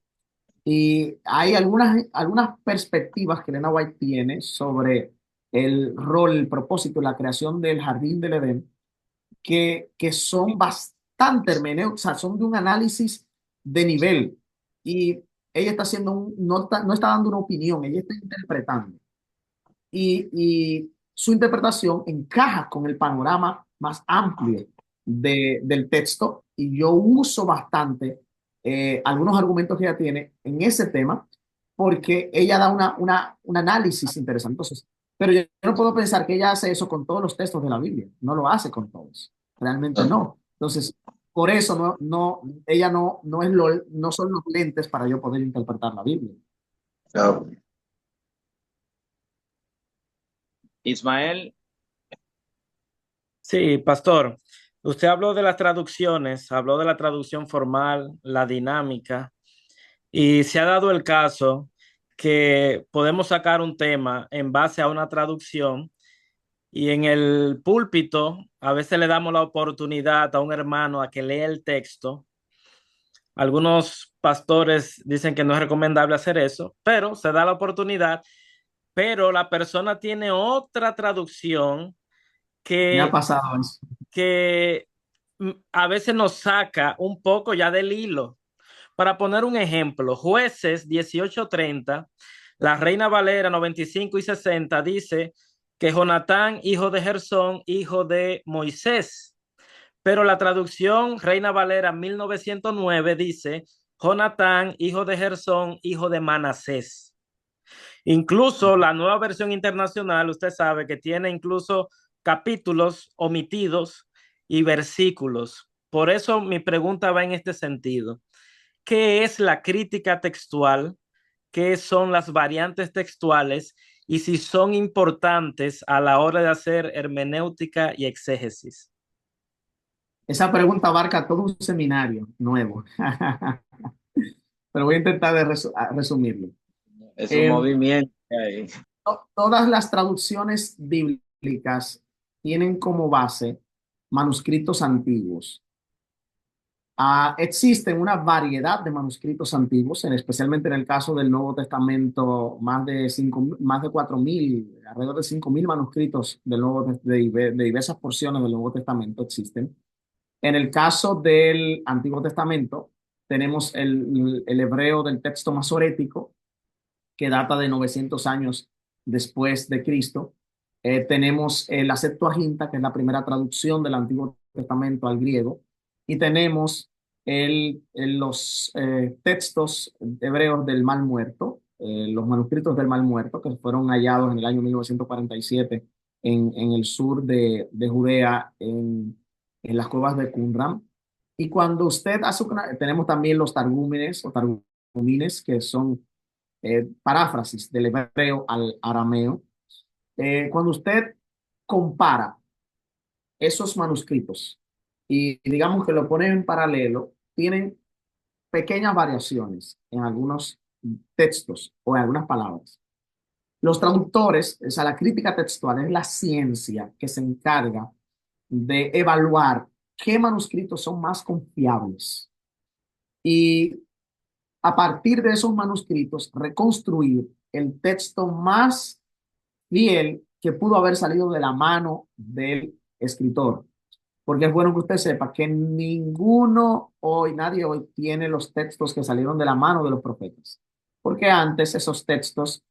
y hay algunas perspectivas que Elena White tiene sobre el rol, el propósito, la creación del jardín del Edén, que son bastante hermenéuticas, o sea, son de un análisis de nivel. Y ella está haciendo no está dando una opinión, ella está interpretando. Y su interpretación encaja con el panorama más amplio del texto. Y yo uso bastante algunos argumentos que ella tiene en ese tema, porque ella da un análisis interesante. Entonces, pero yo no puedo pensar que ella hace eso con todos los textos de la Biblia. No lo hace con todos. Realmente no. Entonces, por eso ella no son los lentes para yo poder interpretar la Biblia. Ya. Ismael, Sí, pastor, usted habló de las traducciones, habló de la traducción formal, la dinámica, y se ha dado el caso que podemos sacar un tema en base a una traducción y en el púlpito a veces le damos la oportunidad a un hermano a que lea el texto. Algunos pastores dicen que no es recomendable hacer eso, pero se da la oportunidad, pero la persona tiene otra traducción Me ha que pasado eso. que a veces nos saca un poco ya del hilo. Para poner un ejemplo, Jueces 18:30, la Reina Valera 95 y 60 dice que Jonatán, hijo de Gersón, hijo de Moisés. Pero la traducción Reina Valera 1909 dice Jonatán, hijo de Gersón, hijo de Manasés. Incluso la nueva versión internacional, usted sabe que tiene incluso capítulos omitidos y versículos. Por eso mi pregunta va en este sentido. ¿Qué es la crítica textual? ¿Qué son las variantes textuales? y si son importantes a la hora de hacer hermenéutica y exégesis. Esa pregunta abarca todo un seminario nuevo, pero voy a intentar resumirlo. Es un Eh, movimiento ahí. Todas las traducciones bíblicas tienen como base manuscritos antiguos. Existen una variedad de manuscritos antiguos, especialmente en el caso del Nuevo Testamento, más de 4.000, alrededor de 5.000 manuscritos de diversas porciones del Nuevo Testamento existen. En el caso del Antiguo Testamento, tenemos el hebreo del texto masorético, que data de 900 años después de Cristo. Tenemos la Septuaginta, que es la primera traducción del Antiguo Testamento al griego, y tenemos los textos hebreos del Mar Muerto, los manuscritos del Mar Muerto, que fueron hallados en el año 1947 en el sur de Judea, en las cuevas de Qumran. Y cuando usted tenemos también los targúmenes o targumines, que son paráfrasis del hebreo al arameo. Cuando usted compara esos manuscritos y digamos que lo ponen en paralelo, tienen pequeñas variaciones en algunos textos o en algunas palabras. Los traductores, o sea, la crítica textual es la ciencia que se encarga de evaluar qué manuscritos son más confiables y a partir de esos manuscritos reconstruir el texto más fiel que pudo haber salido de la mano del escritor. Porque es bueno que usted sepa que nadie hoy tiene los textos que salieron de la mano de los profetas. Porque antes esos textos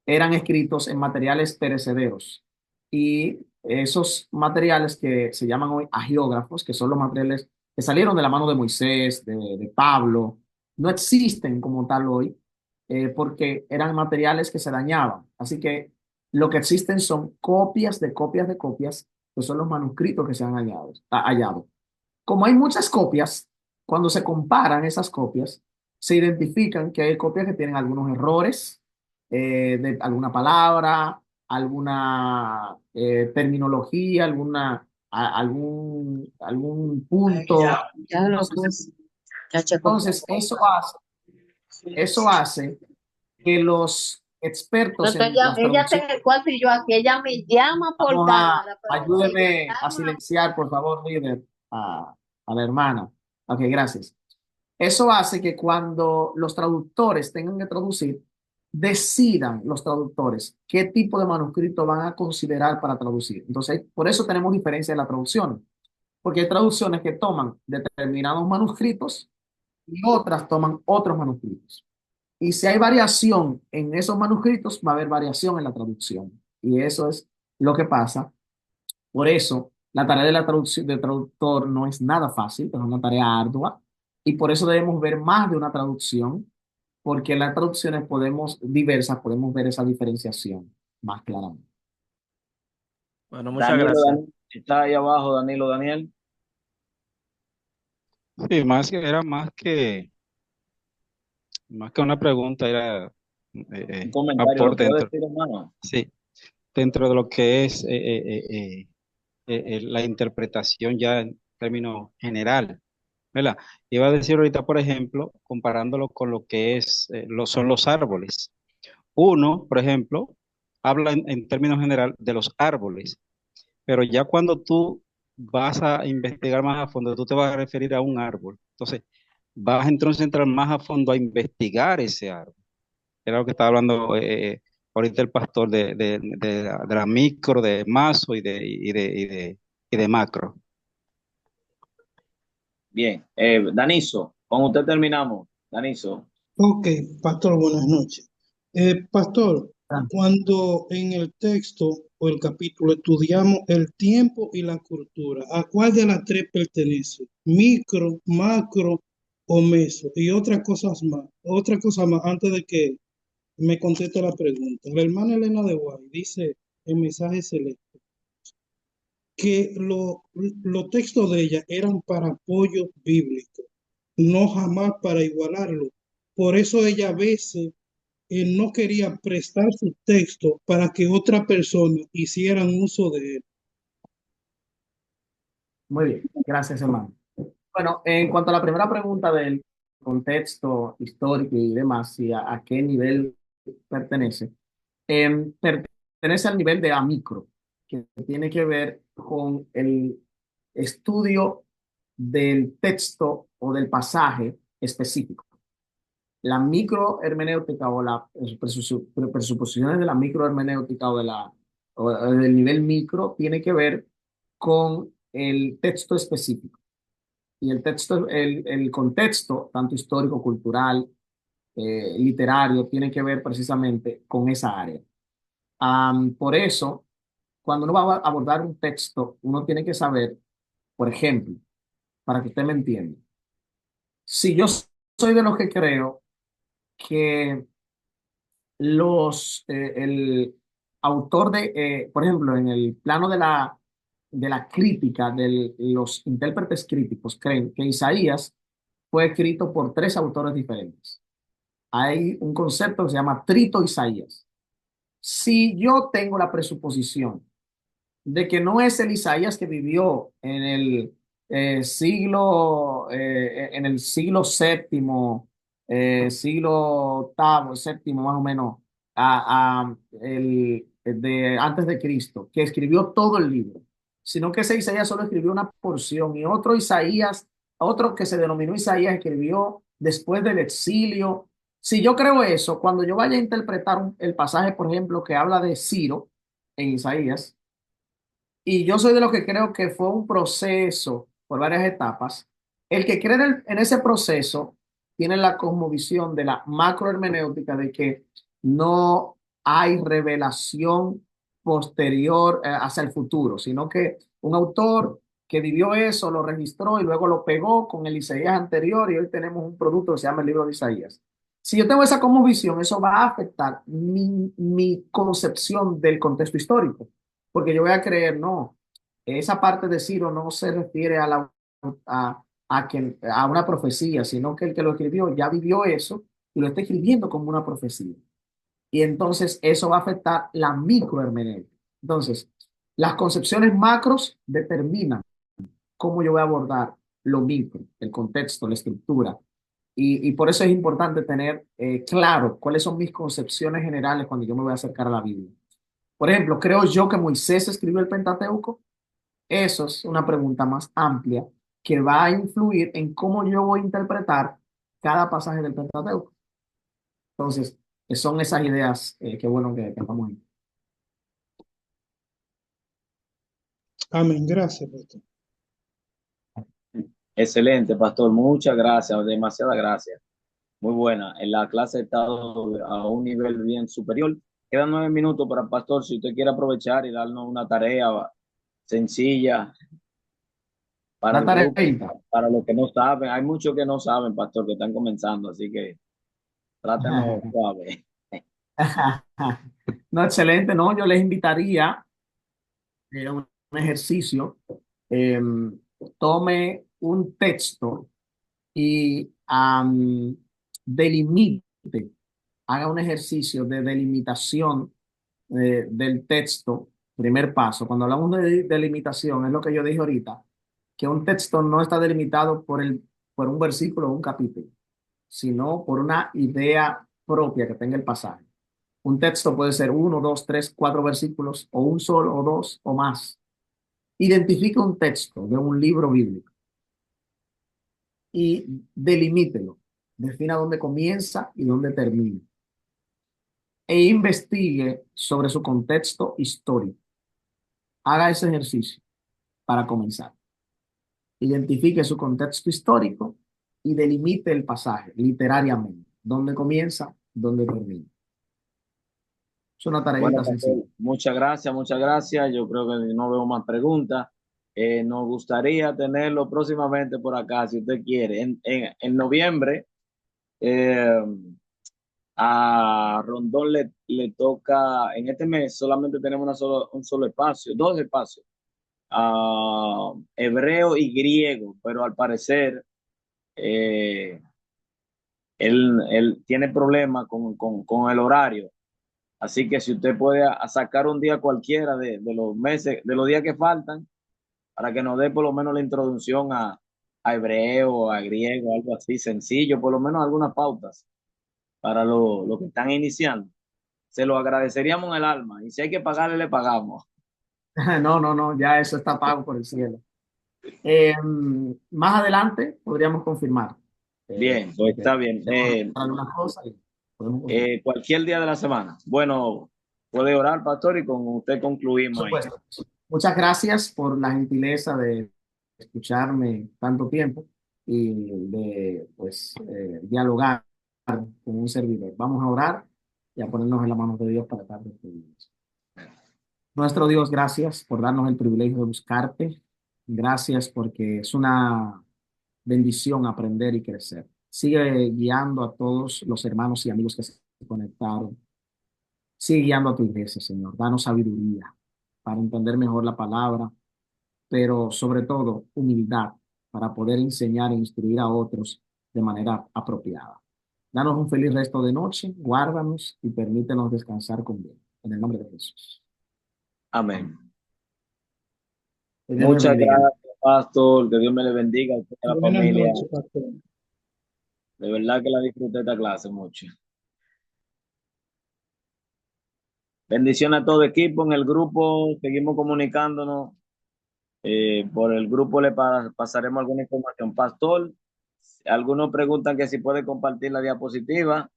eran escritos en materiales perecederos. Y esos materiales que se llaman hoy agiógrafos, que son los materiales que salieron de la mano de Moisés, de Pablo, no existen como tal hoy, porque eran materiales que se dañaban. Así que lo que existen son copias de copias de copias, que son los manuscritos que se han hallado. Como hay muchas copias, cuando se comparan esas copias, se identifican que hay copias que tienen algunos errores de alguna palabra, alguna terminología, algún punto. Ya lo Entonces, puse. Ya checo. entonces, eso hace que los expertos Entonces en las ella traducciones, te cuarto y yo aquí, ella me llama por vamos cámara, pero ella ayúdeme a llama. silenciar, por favor, líder, a la hermana. Ok, gracias. Eso hace que cuando los traductores tengan que traducir, decidan los traductores qué tipo de manuscrito van a considerar para traducir. Entonces, por eso tenemos diferencia en la traducción, porque hay traducciones que toman determinados manuscritos y otras toman otros manuscritos. Y si hay variación en esos manuscritos, va a haber variación en la traducción. Y eso es lo que pasa. Por eso, la tarea de la traducción del traductor no es nada fácil, es una tarea ardua. Y por eso debemos ver más de una traducción, porque en las traducciones diversas, podemos ver esa diferenciación más claramente. Bueno, muchas Danilo, gracias. está ahí abajo, Danilo, Daniel. Sí, era más que una pregunta, era Un comentario, ¿lo aporte puedo dentro, decir, hermano? sí, dentro de lo que es la interpretación ya en términos general, ¿verdad? Iba a decir ahorita, por ejemplo, comparándolo con lo que son los árboles. Uno, por ejemplo, habla en términos general de los árboles, pero ya cuando tú vas a investigar más a fondo, tú te vas a referir a un árbol. Entonces, vas entonces a entrar más a fondo a investigar ese árbol. Era lo que estaba hablando ahorita el pastor de la micro, de maso y de macro. Bien. Daniso, con usted terminamos. Daniso. Ok, pastor, buenas noches. Pastor, Ah, cuando en el texto o el capítulo estudiamos el tiempo y la cultura, ¿a cuál de las tres pertenece? ¿Micro, macro o meso? Y otra cosa más, antes de que me conteste la pregunta. La hermana Elena de Guay dice en mensaje celeste que los textos de ella eran para apoyo bíblico, no jamás para igualarlo. Por eso ella a veces él no quería prestar su texto para que otra persona hicieran uso de él. Muy bien, gracias, hermano. Bueno, en cuanto a la primera pregunta del contexto histórico y demás, y a qué nivel pertenece, pertenece al nivel de amicro, que tiene que ver con el estudio del texto o del pasaje específico. La microhermenéutica o las presuposiciones de la microhermenéutica o del nivel micro tiene que ver con el texto específico. Y el contexto, tanto histórico, cultural, literario, tiene que ver precisamente con esa área. Por eso, cuando uno va a abordar un texto, uno tiene que saber, por ejemplo, para que usted me entienda, si yo soy de los que creo que el autor por ejemplo, en el plano de la crítica, de los intérpretes críticos, creen que Isaías fue escrito por tres autores diferentes. Hay un concepto que se llama trito Isaías. Si yo tengo la presuposición de que no es el Isaías que vivió en el siglo séptimo, siglo octavo, séptimo más o menos, antes de Cristo, que escribió todo el libro, sino que ese Isaías solo escribió una porción y otro Isaías, otro que se denominó Isaías, escribió después del exilio. Si yo creo eso, cuando yo vaya a interpretar el pasaje, por ejemplo, que habla de Ciro en Isaías, y yo soy de los que creo que fue un proceso por varias etapas. El que cree en ese proceso tiene la cosmovisión de la macrohermenéutica de que no hay revelación posterior hacia el futuro, sino que un autor que vivió eso lo registró y luego lo pegó con el Isaías anterior y hoy tenemos un producto que se llama el libro de Isaías. Si yo tengo esa cosmovisión, eso va a afectar mi concepción del contexto histórico. Porque yo voy a creer, no, esa parte de Ciro no se refiere a una profecía, sino que el que lo escribió ya vivió eso y lo está escribiendo como una profecía. Y entonces eso va a afectar la microhermenéutica. Entonces, las concepciones macros determinan cómo yo voy a abordar lo micro, el contexto, la estructura. Y por eso es importante tener claro cuáles son mis concepciones generales cuando yo me voy a acercar a la Biblia. Por ejemplo, ¿creo yo que Moisés escribió el Pentateuco? Eso es una pregunta más amplia que va a influir en cómo yo voy a interpretar cada pasaje del Pentateuco. Entonces, son esas ideas que bueno que tengamos ahí. Amén. Gracias, pastor. Excelente, pastor. Muchas gracias, demasiadas gracias. Muy buena. En la clase ha estado a un nivel bien superior. Quedan 9 minutos para el pastor. Si usted quiere aprovechar y darnos una tarea sencilla para La el grupo, tarea. para los que no saben. Hay muchos que no saben, pastor, que están comenzando, así que trátenos suave. No, excelente, no, yo les invitaría a un ejercicio. eh, Tome un texto y delimite, haga un ejercicio de delimitación del texto, primer paso. Cuando hablamos de delimitación, es lo que yo dije ahorita, que un texto no está delimitado por un versículo o un capítulo, sino por una idea propia que tenga el pasaje. Un texto puede ser uno, dos, tres, cuatro versículos, o un solo, o dos, o más. Identifique un texto de un libro bíblico y delimítelo. Defina dónde comienza y dónde termina. E investigue sobre su contexto histórico. Haga ese ejercicio para comenzar. Identifique su contexto histórico y delimite el pasaje literariamente. ¿Dónde comienza? ¿Dónde termina? Es una Bueno, tareita sencilla. pastor, muchas gracias, muchas gracias. Yo creo que no veo más preguntas. Nos gustaría tenerlo próximamente por acá, si usted quiere. En noviembre, eh, a Rondón le toca, en este mes solamente tenemos un solo espacio, dos espacios, hebreo y griego, pero al parecer, eh, Él tiene problemas con el horario. Así que si usted puede sacar un día cualquiera de los meses, de los días que faltan, para que nos dé por lo menos la introducción a hebreo, a griego, algo así sencillo, por lo menos algunas pautas para lo que están iniciando. Se lo agradeceríamos en el alma. Y si hay que pagarle, le pagamos. No, no, no, ya eso está pago por el cielo. Más adelante podríamos confirmar. Bien, pues Porque está bien. tenemos algunas cosas y podemos confirmar. Cualquier día de la semana. Bueno, puede orar, pastor, y con usted Por concluimos ahí. supuesto. Muchas gracias por la gentileza de escucharme tanto tiempo y de pues dialogar con un servidor. Vamos a orar y a ponernos en las manos de Dios para dar despedidas. Nuestro Dios, gracias por darnos el privilegio de buscarte. Gracias porque es una bendición aprender y crecer. Sigue guiando a todos los hermanos y amigos que se conectaron. Sigue guiando a tu iglesia, Señor. Danos sabiduría para entender mejor la palabra, pero sobre todo humildad para poder enseñar e instruir a otros de manera apropiada. Danos un feliz resto de noche, guárdanos y permítenos descansar con bien. En el nombre de Jesús. Amén. Que Dios me Muchas bendiga. gracias, pastor. Que Dios me le bendiga a usted y a la Buenas familia. noches, pastor. De verdad que la disfruté esta clase mucho. Bendiciones a todo equipo en el grupo. Seguimos comunicándonos. Por el grupo le pasaremos alguna información. Pastor, algunos preguntan que si puede compartir la diapositiva.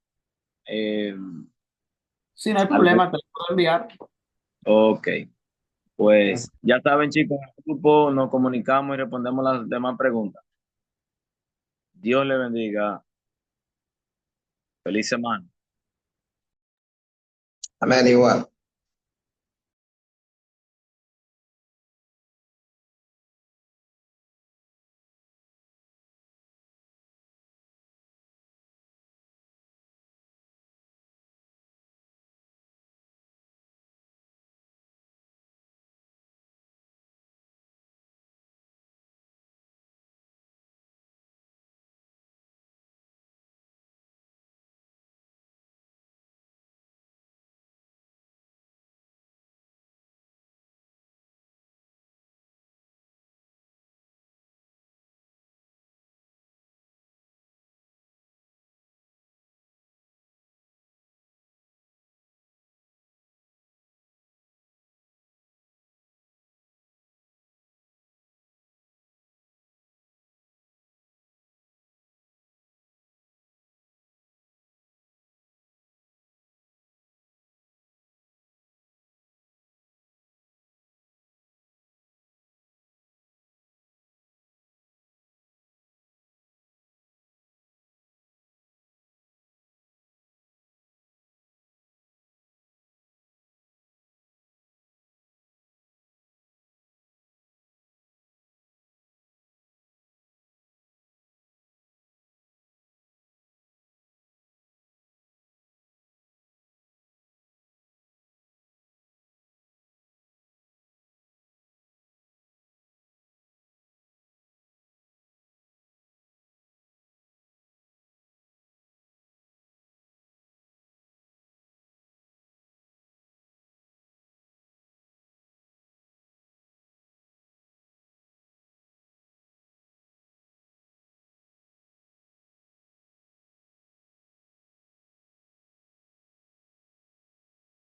Si no hay Algo- problema, te lo puedo enviar. Ok, pues ya saben, chicos, en el grupo nos comunicamos y respondemos las demás preguntas. Dios le bendiga. Feliz semana. Amén, igual.